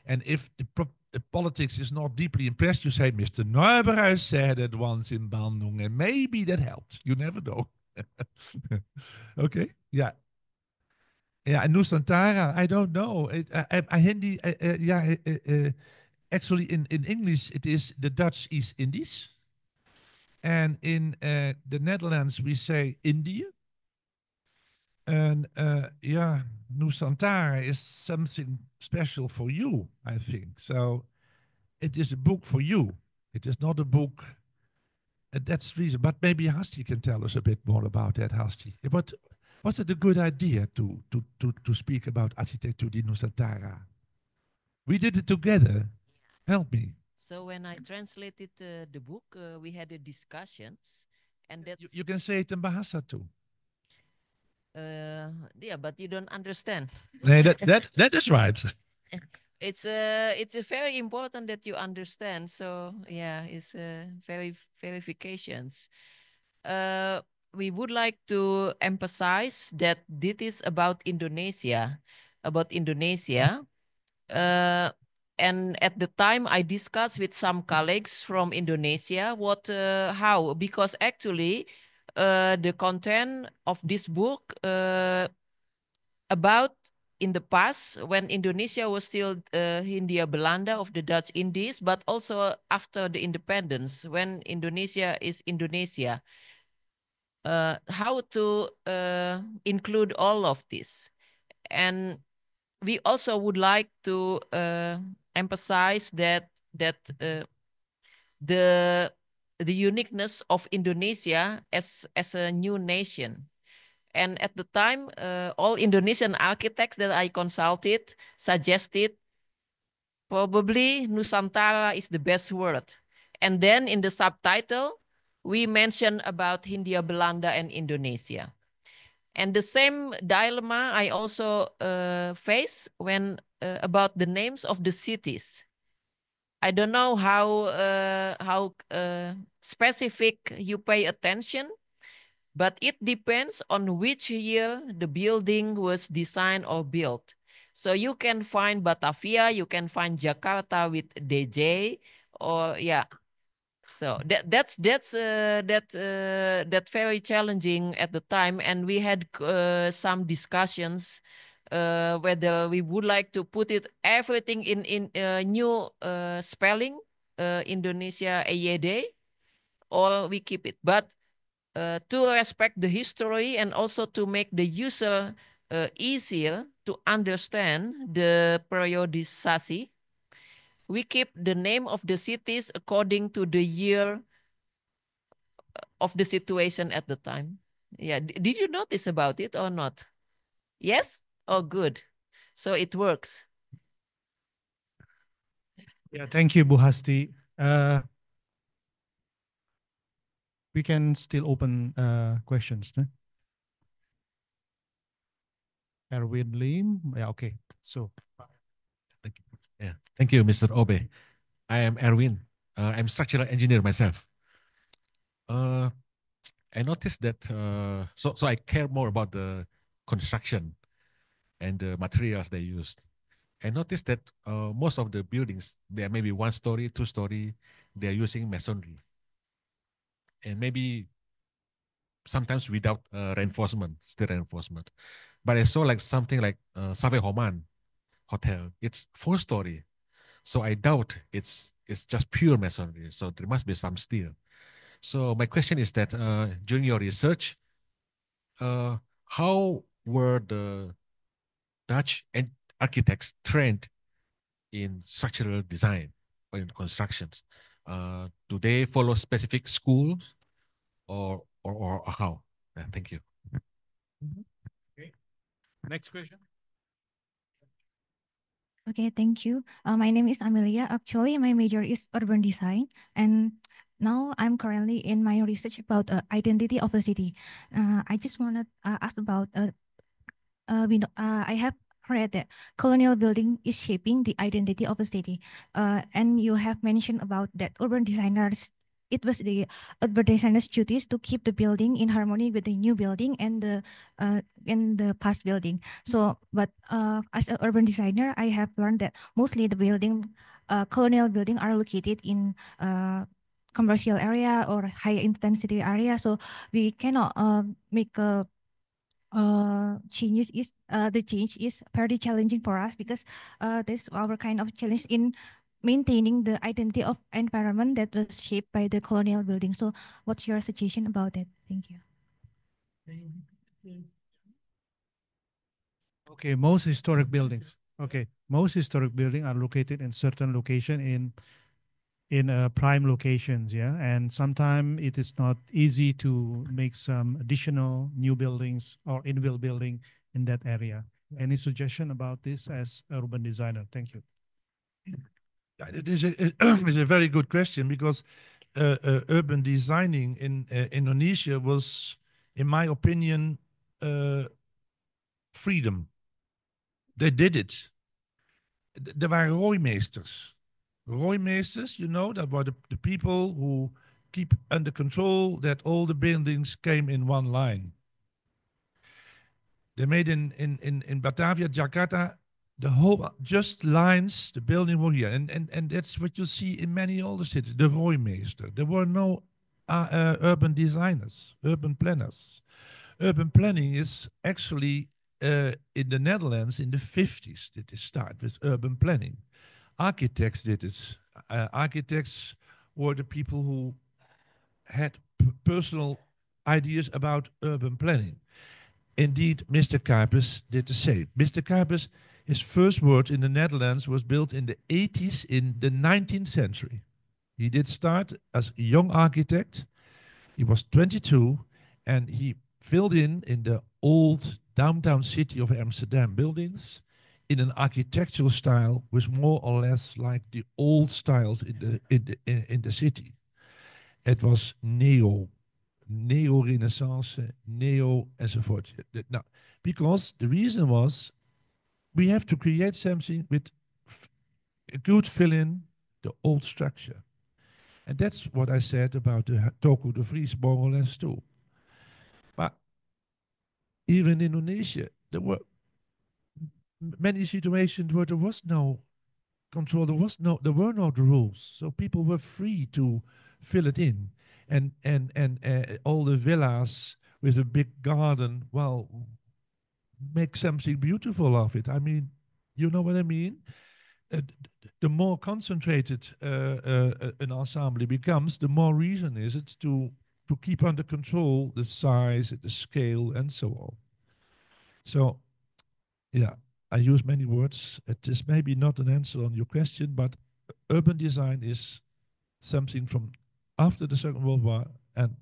And if the politics is not deeply impressed, you say, Mr. Norbruis said it once in Bandung, and maybe that helped. You never know. Okay, yeah. Yeah, and Nusantara, I don't know. Hindi, actually in English, it is the Dutch East Indies. And in the Netherlands, we say India. And yeah, Nusantara is something special for you, I think. So it is a book for you. It is not a book. That's the reason. But maybe Hasti can tell us a bit more about that, Hasti. But was it a good idea to speak about Architecture di Nusantara? We did it together. Help me. So when I translated the book, we had the discussions, and that's You can say it in Bahasa too. yeah, but you don't understand. Nee, that is right. It's very important that you understand. So yeah, it's verifications. We would like to emphasize that this is about Indonesia. About Indonesia. And at the time, I discussed with some colleagues from Indonesia how, because actually the content of this book about in the past when Indonesia was still Hindia Belanda of the Dutch Indies, but also after the independence when Indonesia is Indonesia, how to include all of this. And we also would like to emphasize that the uniqueness of Indonesia as a new nation. And at the time, all Indonesian architects that I consulted suggested probably Nusantara is the best word. And then in the subtitle, we mentioned about Hindia Belanda and Indonesia. And the same dilemma I also face when about the names of the cities. I don't know how specific you pay attention, but it depends on which year the building was designed or built. So you can find Batavia, you can find Jakarta with DJ, or yeah. So that's very challenging at the time, and we had some discussions whether we would like to put it everything in new spelling, Indonesia EYD, or we keep it. But to respect the history and also to make the user easier to understand the periodicity, we keep the name of the cities according to the year of the situation at the time. Yeah, did you notice about it or not? Yes? Oh, good. So it works. Yeah, thank you, Buhasti. We can still open questions. No? Erwin Lim. Yeah, okay. So, thank you. Yeah, thank you, Mr. Obe. I am Erwin. I'm structural engineer myself. I noticed that so I care more about the construction and the materials they used. I noticed that most of the buildings, they are maybe 1 story, 2 story, they are using masonry. And maybe sometimes without reinforcement, steel reinforcement. But I saw like something like Save Homan Hotel, it's 4 story. So I doubt it's just pure masonry. So there must be some steel. So my question is that during your research, how were the Dutch architects trained in structural design or in constructions? Do they follow specific schools or how? Thank you. okay. Next question. Okay, thank you. My name is Amelia. Actually, my major is urban design, and now I'm currently in my research about identity of a city. I just want to ask about I have read that colonial building is shaping the identity of a city, and you have mentioned about that urban designers. It was the urban designers' duties to keep the building in harmony with the new building and the past building. So, but as an urban designer, I have learned that mostly the colonial building are located in commercial area or high intensity area. So we cannot make a the change is very challenging for us because this our kind of challenge in maintaining the identity of environment that was shaped by the colonial building. So what's your suggestion about that? Thank you. Okay, most historic buildings. Okay, most historic buildings are located in certain location in prime locations, yeah, and sometimes it is not easy to make some additional new buildings or infill building in that area. Any suggestion about this as urban designer? Thank you. It is a very good question because urban designing in Indonesia was, in my opinion, freedom. They did it. Er waren rooimeesters. Rooimeesters, you know, that were the people who keep under control that all the buildings came in one line. They made in Batavia, Jakarta, the whole just lines, the building were here, and that's what you see in many other cities. The Rooimeester. There were no urban designers, urban planners. Urban planning is actually in the Netherlands in the 50s did it start with urban planning. Architects did it. Architects were the people who had personal ideas about urban planning. Indeed, Mr. Kuipers did the same. Mr. Kuipers, his first work in the Netherlands was built in the 80s in the 19th century. He did start as a young architect. He was 22 and he filled in the old downtown city of Amsterdam buildings in an architectural style which more or less like the old styles in the city. It was neo-Renaissance, neo enzovoort. Now, because the reason was we have to create something with a good fill in the old structure. And that's what I said about the Toko de Vries more or less too. But here in Indonesia, there were many situations where there was no control, there were no rules, so people were free to fill it in, and all the villas with a big garden, well, make something beautiful of it. I mean, you know what I mean? The more concentrated an ensemble becomes, the more reason is it to keep under control the size, the scale, and so on. So, yeah, I use many words. It is maybe not an answer on your question, but urban design is something from after the Second World War, and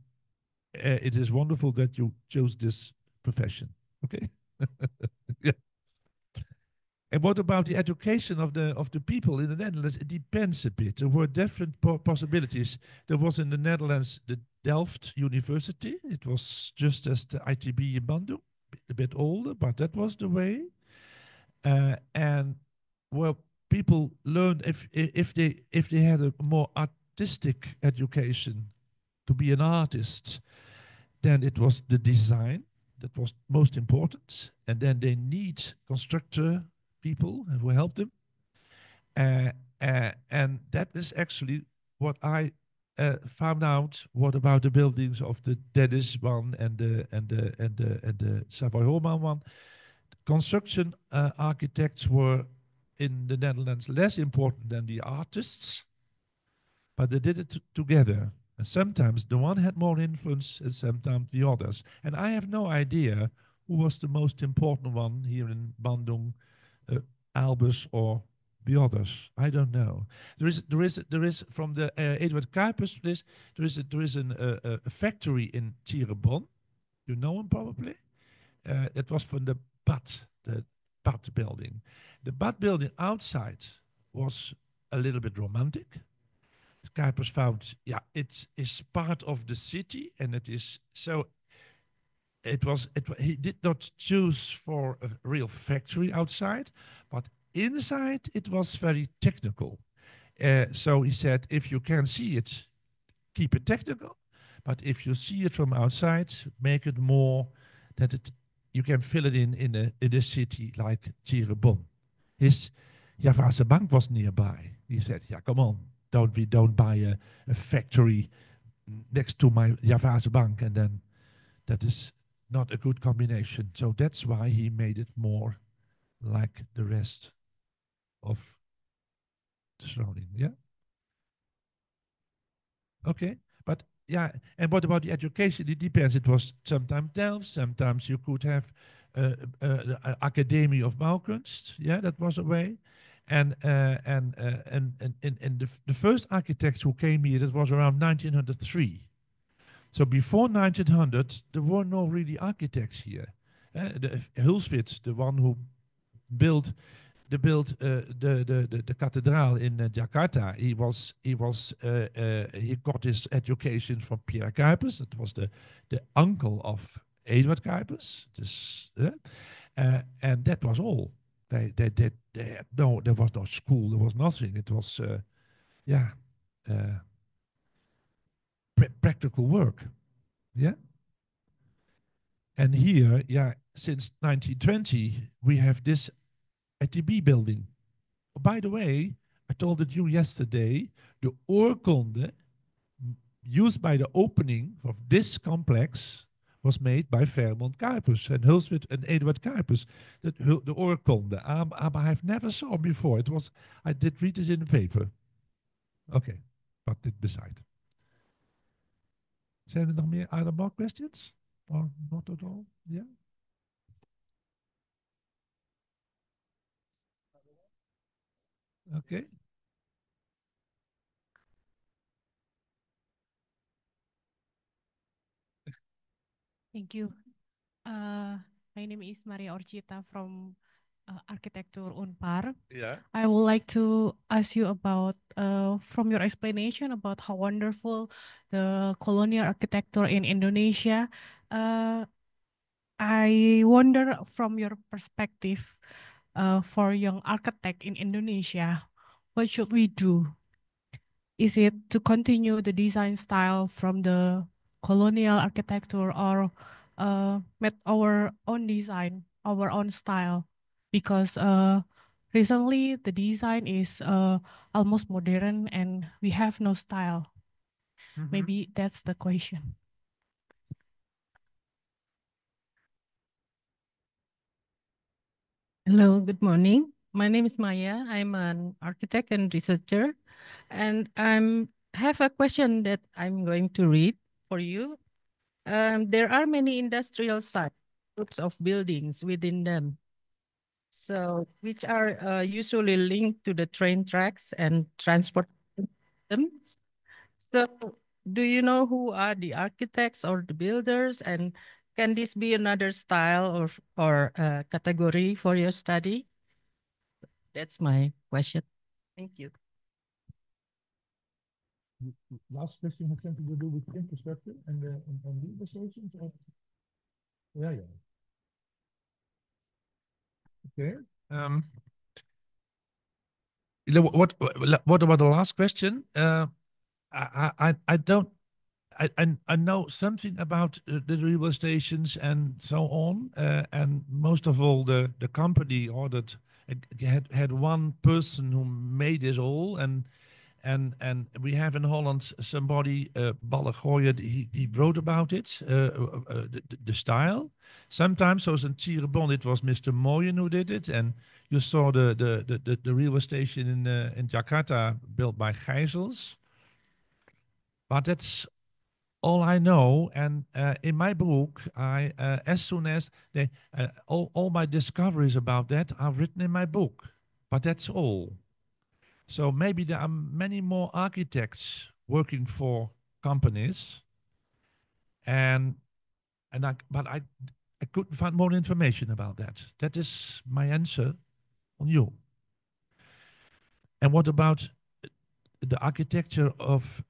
it is wonderful that you chose this profession. Okay. Yeah. And what about the education of the people in the Netherlands? It depends a bit. There were different possibilities. There was in the Netherlands the Delft University. It was just as the ITB in Bandung, a bit older, but that was the way. And well, people learned if they had a more artistic education to be an artist, then it was the design that was most important, and then they need constructor people who help them, and that is actually what I found out. What about the buildings of the Dennis one and the Savoy Holman one? Construction architects were in the Netherlands less important than the artists, but they did it together. And sometimes the one had more influence and sometimes the others. And I have no idea who was the most important one here in Bandung, Albus or the others. I don't know. There is from the Eduard Kuipers list. There is a factory in Cirebon. You know him probably. That was from the BAT building. The BAT building outside was a little bit romantic. Kuipers found, yeah, it is part of the city, and it is so. He did not choose for a real factory outside, but inside it was very technical. So he said, if you can see it, keep it technical, but if you see it from outside, make it more that you can fill it in a city like Cirebon. His Javase Bank was nearby. He said, yeah, come on, don't buy a factory next to my Javase Bank, and then that is not a good combination. So that's why he made it more like the rest of the surrounding. Yeah. Okay. But yeah, and what about the education? It depends. It was sometimes Delft, sometimes you could have the Academy of Bouwkunst. Yeah, that was a way. And the first architects who came here, that was around 1903. So before 1900, there were no really architects here. Hulswit, the one who built the cathedral in Jakarta, he got his education from Pierre Kuipers. That was the uncle of Eduard Kuipers. And that was all. They had there was no school, there was nothing. It was practical work. Yeah. And here, yeah, since 1920, we have this ATB building. By the way, I told it you yesterday, the oorkonde used by the opening of this complex was made by Fairmont Kuipers and Hulswit and Eduard Kuipers. The oorkonde. I have never saw before. I did read it in the paper. Okay, but dit beside. Zijn er nog meer? Are there more questions? Or not at all? Yeah? Okay. Thank you. My name is Maria Orchita from Architecture Unpar. Yeah. I would like to ask you about, from your explanation about how wonderful the colonial architecture in Indonesia, I wonder from your perspective, for young architect in Indonesia, what should we do? Is it to continue the design style from the colonial architecture or make our own design, our own style? Because recently the design is almost modern and we have no style. Maybe that's the question. Hello, good morning. My name is Maya. I'm an architect and researcher, and I have a question that I'm going to read for you. There are many industrial sites, groups of buildings within them, so which are usually linked to the train tracks and transport systems. So, do you know who are the architects or the builders, and can this be another style or category for your study? That's my question. Thank you. Last question has something to do with infrastructure and legal stations? Yeah. Okay. What about the last question? I don't. I know something about the railway stations and so on, and most of all the company ordered had one person who made this all, and we have in Holland somebody, Ballegooier, he wrote about it, the style. Sometimes, so in Cirebon, it was Mr. Mooyen who did it, and you saw the railway station in Jakarta built by Gijsels. But that's all I know. And in my book, as soon as all my discoveries about that are written in my book, but that's all. So maybe there are many more architects working for companies, but I couldn't find more information about that. That is my answer on you. And what about the architecture of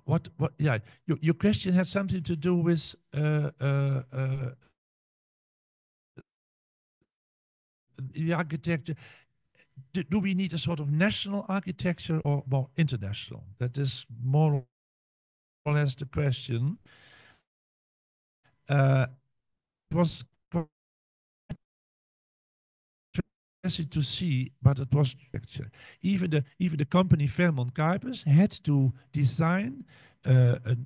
what? Yeah, your question has something to do with the architecture. Do we need a sort of national architecture or more international? That is more or less the question. It was interesting to see, but it was even the company Fairmont Kuipers had to design a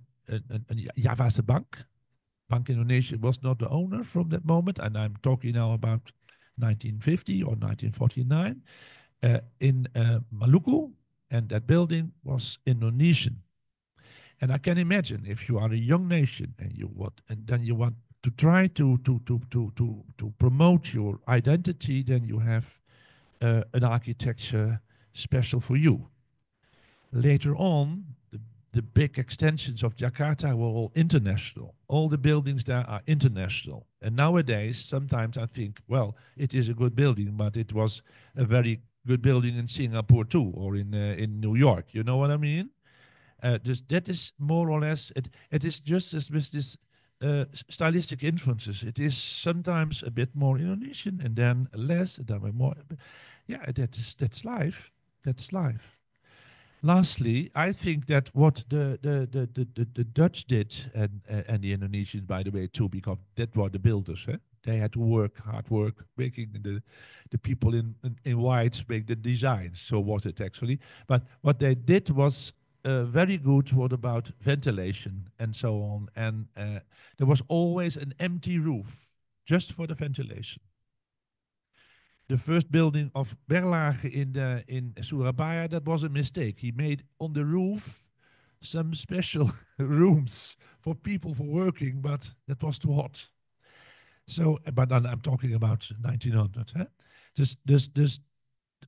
Javase bank. Bank Indonesia was not the owner from that moment, and I'm talking now about 1950 or 1949 in Maluku, and that building was Indonesian. And I can imagine if you are a young nation and then you want to try to promote your identity, then you have an architecture special for you. Later on, the big extensions of Jakarta were all international. All the buildings there are international. And nowadays, sometimes I think, well, it is a good building, but it was a very good building in Singapore too, or in New York. You know what I mean? That is more or less, it is just as with this stylistic influences. It is sometimes a bit more Indonesian and then less, and then more. Yeah, that's life. That's life. Lastly, I think that what the Dutch did, and the Indonesians, by the way, too, because that were the builders, They had to work, hard work, making the people in white make the designs. So was it actually. But what they did was very good. What about ventilation and so on? And there was always an empty roof just for the ventilation. The first building of Berlage in Surabaya, that was a mistake. He made on the roof some special rooms for people for working, but that was too hot. So, but then I'm talking about 1900. Huh?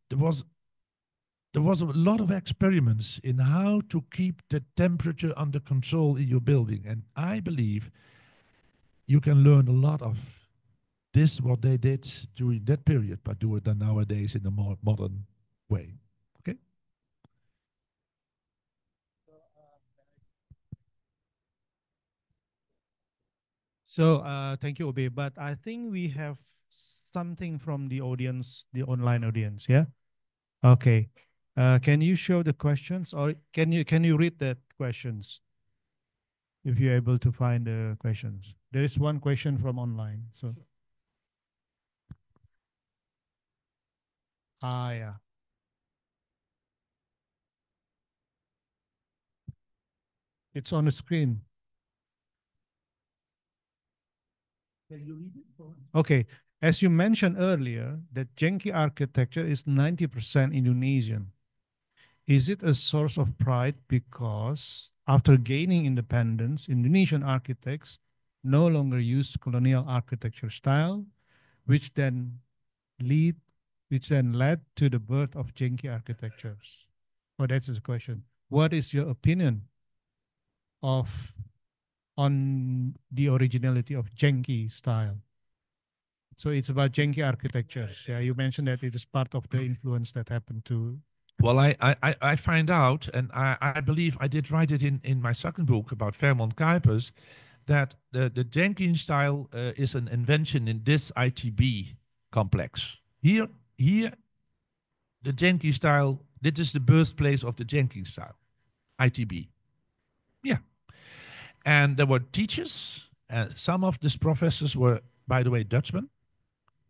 There was a lot of experiments in how to keep the temperature under control in your building, and I believe you can learn a lot of this what they did during that period, but do it then nowadays in a more modern way. Okay. So thank you, Obe. But I think we have something from the audience, the online audience. Yeah. Okay. Can you show the questions, or can you read the questions? If you're able to find the questions, there is one question from online. So. Yeah. It's on the screen. Can you read it? Okay. As you mentioned earlier, that Genki architecture is 90% Indonesian. Is it a source of pride because after gaining independence, Indonesian architects no longer use colonial architecture style, which then led to the birth of Genki architectures? Oh, that's the question. What is your opinion on the originality of Genki style? So it's about Genki architectures. Yeah, you mentioned that it is part of the influence that happened to. Well, I find out, and I believe I did write it in my second book about Fairmont Kuipers, that the Jenkins style is an invention in this ITB complex. Here, the Jenkins style, this is the birthplace of the Jenkins style, ITB. Yeah. And there were teachers, some of these professors were, by the way, Dutchmen.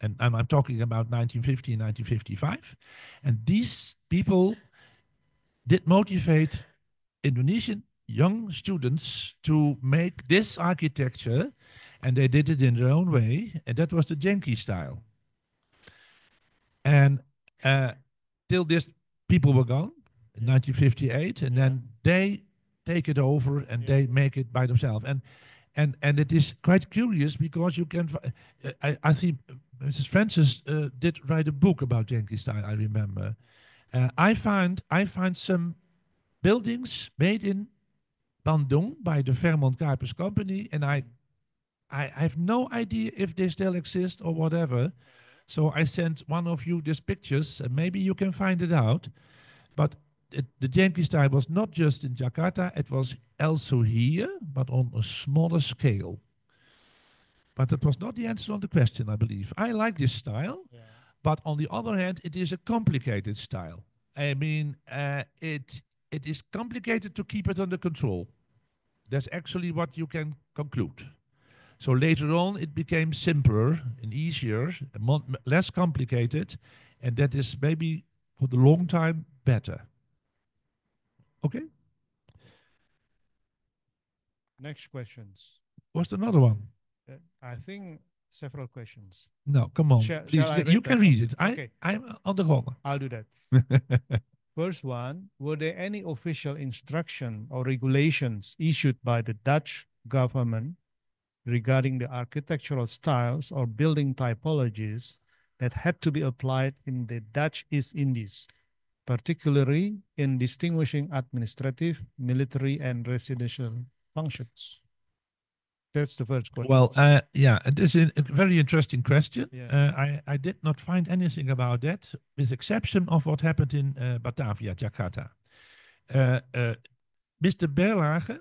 And I'm talking about 1950 and 1955. And these people did motivate Indonesian young students to make this architecture, and they did it in their own way, and that was the Genki style. And till this, people were gone in 1958, and then they take it over and they make it by themselves. And it is quite curious because you can. I think Mrs. Francis did write a book about Genki style. I remember. I find some buildings made in Bandung by the Fairmont Kuipers company, and I have no idea if they still exist or whatever. So I sent one of you these pictures, and maybe you can find it out. But the Genki style was not just in Jakarta, it was also here, but on a smaller scale. But that was not the answer on the question, I believe. I like this style, but on the other hand, it is a complicated style. I mean, it is complicated to keep it under control. That's actually what you can conclude. So later on, it became simpler and easier, and less complicated, and that is maybe for the long time better. Okay. Next questions. What's another one? I think several questions. No, come on, please. You can read it. Okay. I'm on the corner. I'll do that. First one, were there any official instruction or regulations issued by the Dutch government regarding the architectural styles or building typologies that had to be applied in the Dutch East Indies, particularly in distinguishing administrative, military, and residential functions? That's the first question. Well, yeah, this is a very interesting question. Yeah. I did not find anything about that, with exception of what happened in Batavia, Jakarta. Mr. Berlage,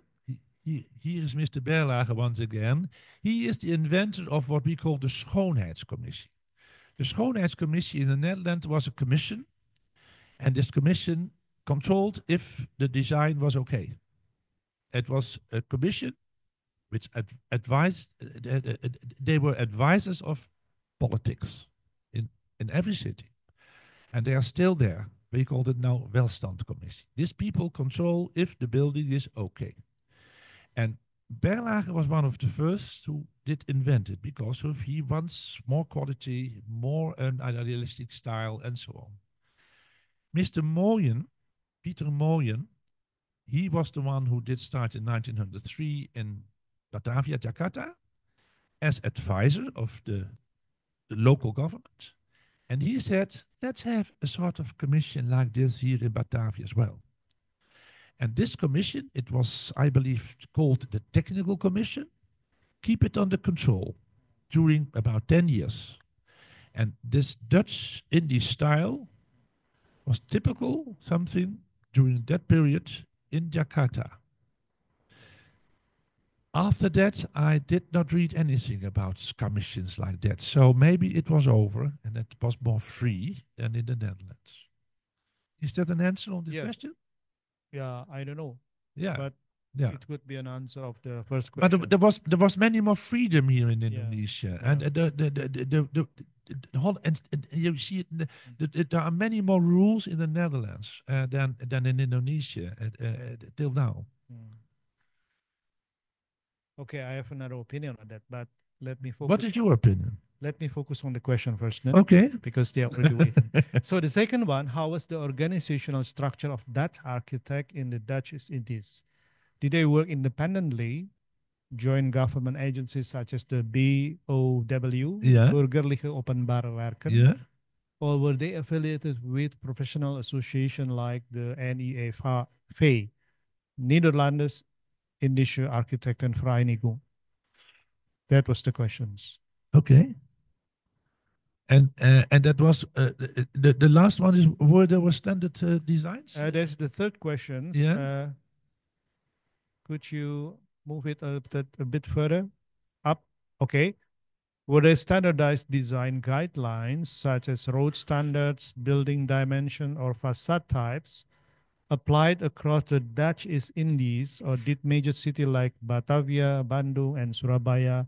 here is Mr. Berlage once again. He is the inventor of what we call the Schoonheidscommissie. The Schoonheidscommissie in the Netherlands was a commission, and this commission controlled if the design was okay. It was a commission which advised, they were advisors of politics in every city. And they are still there. We call it now Welstandcommissie. These people control if the building is okay. And Berlage was one of the first who did invent it because of he wants more quality, more an idealistic style, and so on. Mr. Mooyen, Peter Mooyen, he was the one who did start in 1903 in Batavia, Jakarta, as advisor of the local government. And he said, let's have a sort of commission like this here in Batavia as well. And this commission, it was, I believe, called the Technical Commission, keep it under control during about 10 years. And this Dutch indie style was typical something during that period in Jakarta. After that, I did not read anything about commissions like that. So maybe it was over and it was more free than in the Netherlands. Is that an answer on the question? Yeah, I don't know. Yeah. But yeah. it could be an answer of the first question. But there was many more freedom here in Indonesia. Yeah. And the whole, and you see there are many more rules in the Netherlands than in Indonesia till now. Okay, I have another opinion on that, but let me focus. What is your opinion? Let me focus on the question first. No? Okay. Because they are already waiting. So the second one, how was the organizational structure of Dutch architect in the Dutch East Indies? Did they work independently, join government agencies such as the BOW, Burgerlijke Openbare Werken, or were they affiliated with professional association like the NEAV, Netherlands, Indische Architectenvereniging? That was the questions. Okay. And that was the last one is were there were standard designs? That's the third question. Yeah. Could you move it a bit further up? Okay. Were there standardized design guidelines such as road standards, building dimension, or facade types applied across the Dutch East Indies, or did major cities like Batavia, Bandung, and Surabaya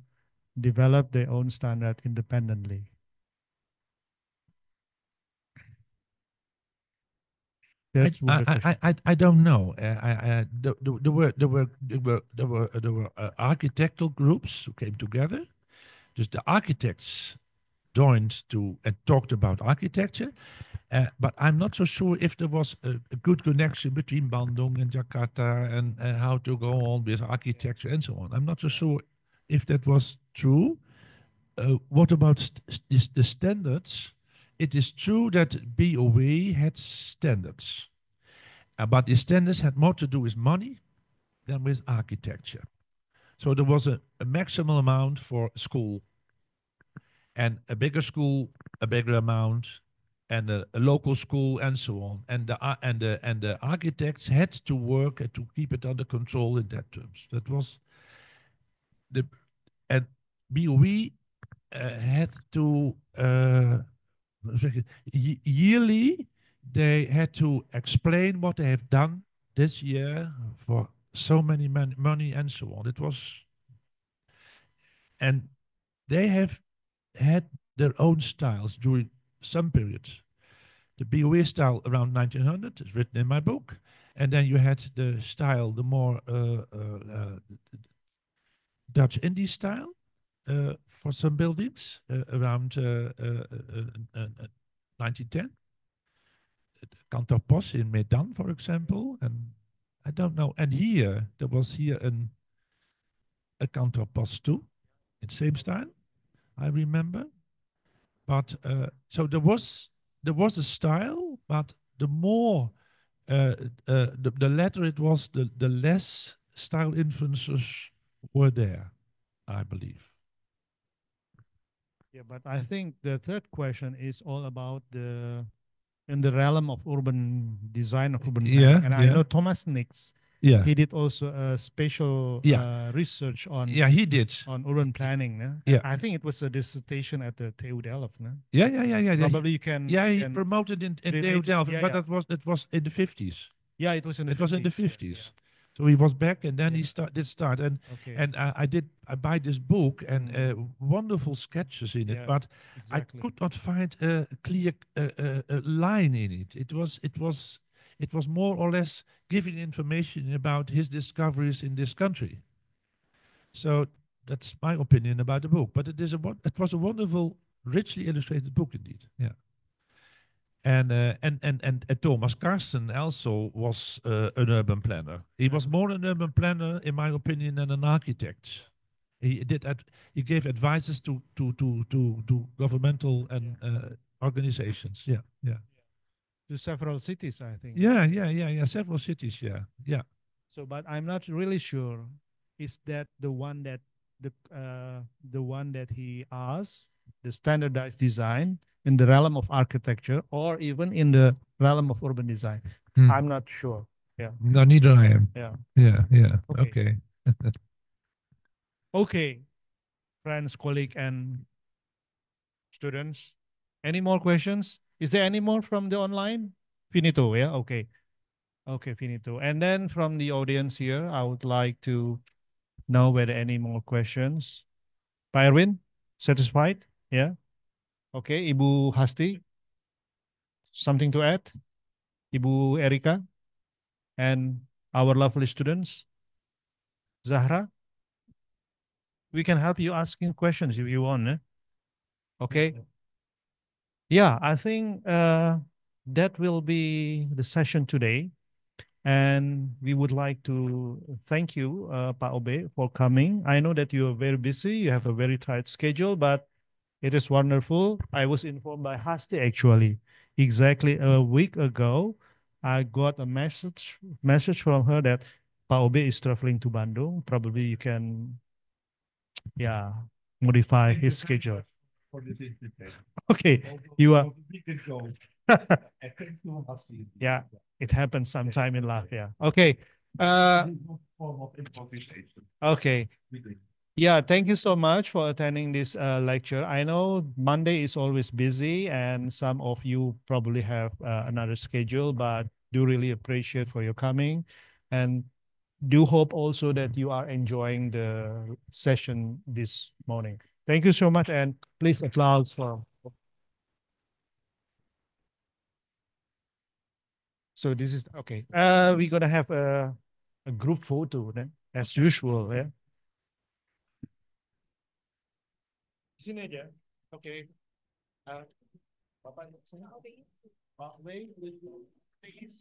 develop their own standard independently? I don't know. There were architectural groups who came together. Just the architects joined to and talked about architecture. But I'm not so sure if there was a good connection between Bandung and Jakarta and how to go on with architecture and so on. I'm not so sure if that was true. What about the standards? It is true that BOW had standards, but the standards had more to do with money than with architecture. So there was a maximum amount for school, and a bigger school, a bigger amount, and a local school, and so on. And the architects had to work to keep it under control in that terms. That was the and BOW had to yearly they had to explain what they have done this year for so many money and so on. It was, and they have had their own styles during some periods. The BOW style around 1900 is written in my book, and then you had the style, the more Dutch Indie style for some buildings around 1910. Kantor Pos in Medan, for example, and I don't know. And here there was here a Kantor Pos too, in same style, I remember. But so there was a style, but the more the latter it was, the less style influences were there, I believe. Yeah, but I think the third question is all about in the realm of urban design of urban planning. And I know Thomas Nix. Yeah. He did also a special research on he did on urban planning. No? Yeah. I think it was a dissertation at the TU Delft. No? Yeah. Probably you can. Yeah, he promoted in TU Delft, but that was in the 50s. Yeah, it was in the 50s. It was in the 50s. So he was back, and then he did start, and Okay. and I buy this book, and wonderful sketches in it, Yeah, but exactly. I could not find a clear line in it. It was more or less giving information about his discoveries in this country. So that's my opinion about the book. But it was a wonderful, richly illustrated book indeed. Yeah. And Thomas Carsten also was an urban planner. He was more an urban planner, in my opinion, than an architect. He gave advices to governmental and organizations. Yeah, yeah. To several cities, I think. Yeah. Several cities. Yeah. So, but I'm not really sure. Is that the one that he asked, the standardized design in the realm of architecture, or even in the realm of urban design? I'm not sure. Yeah. No, neither I am. Yeah. Yeah. Okay. Okay. Okay, friends, colleague, and students. Any more questions? Is there any more from the online? Finito, yeah? Okay. Okay, finito. And then from the audience here, I would like to know whether any more questions. Pak Erwin, satisfied? Yeah. Okay, Ibu Hasti, something to add? Ibu Erika and our lovely students. Zahra, we can help you asking questions if you want. Okay. Yeah, I think that will be the session today. And we would like to thank you, Pak Obe, for coming. I know that you are very busy, you have a very tight schedule, but it is wonderful. I was informed by Hasti actually. Exactly a week ago, I got a message from her that Pak Obe is traveling to Bandung. Probably you can, yeah, modify his schedule. Okay, you are. Yeah, it happens sometime in life. Yeah. Okay. Okay. Yeah, thank you so much for attending this lecture. I know Monday is always busy and some of you probably have another schedule, but do really appreciate for your coming and do hope also that you are enjoying the session this morning. Thank you so much and please applause for. So this is okay. We're gonna have a group photo then, as usual. Yeah. Sini aja. Okay. Bapak, Pak Wei, please.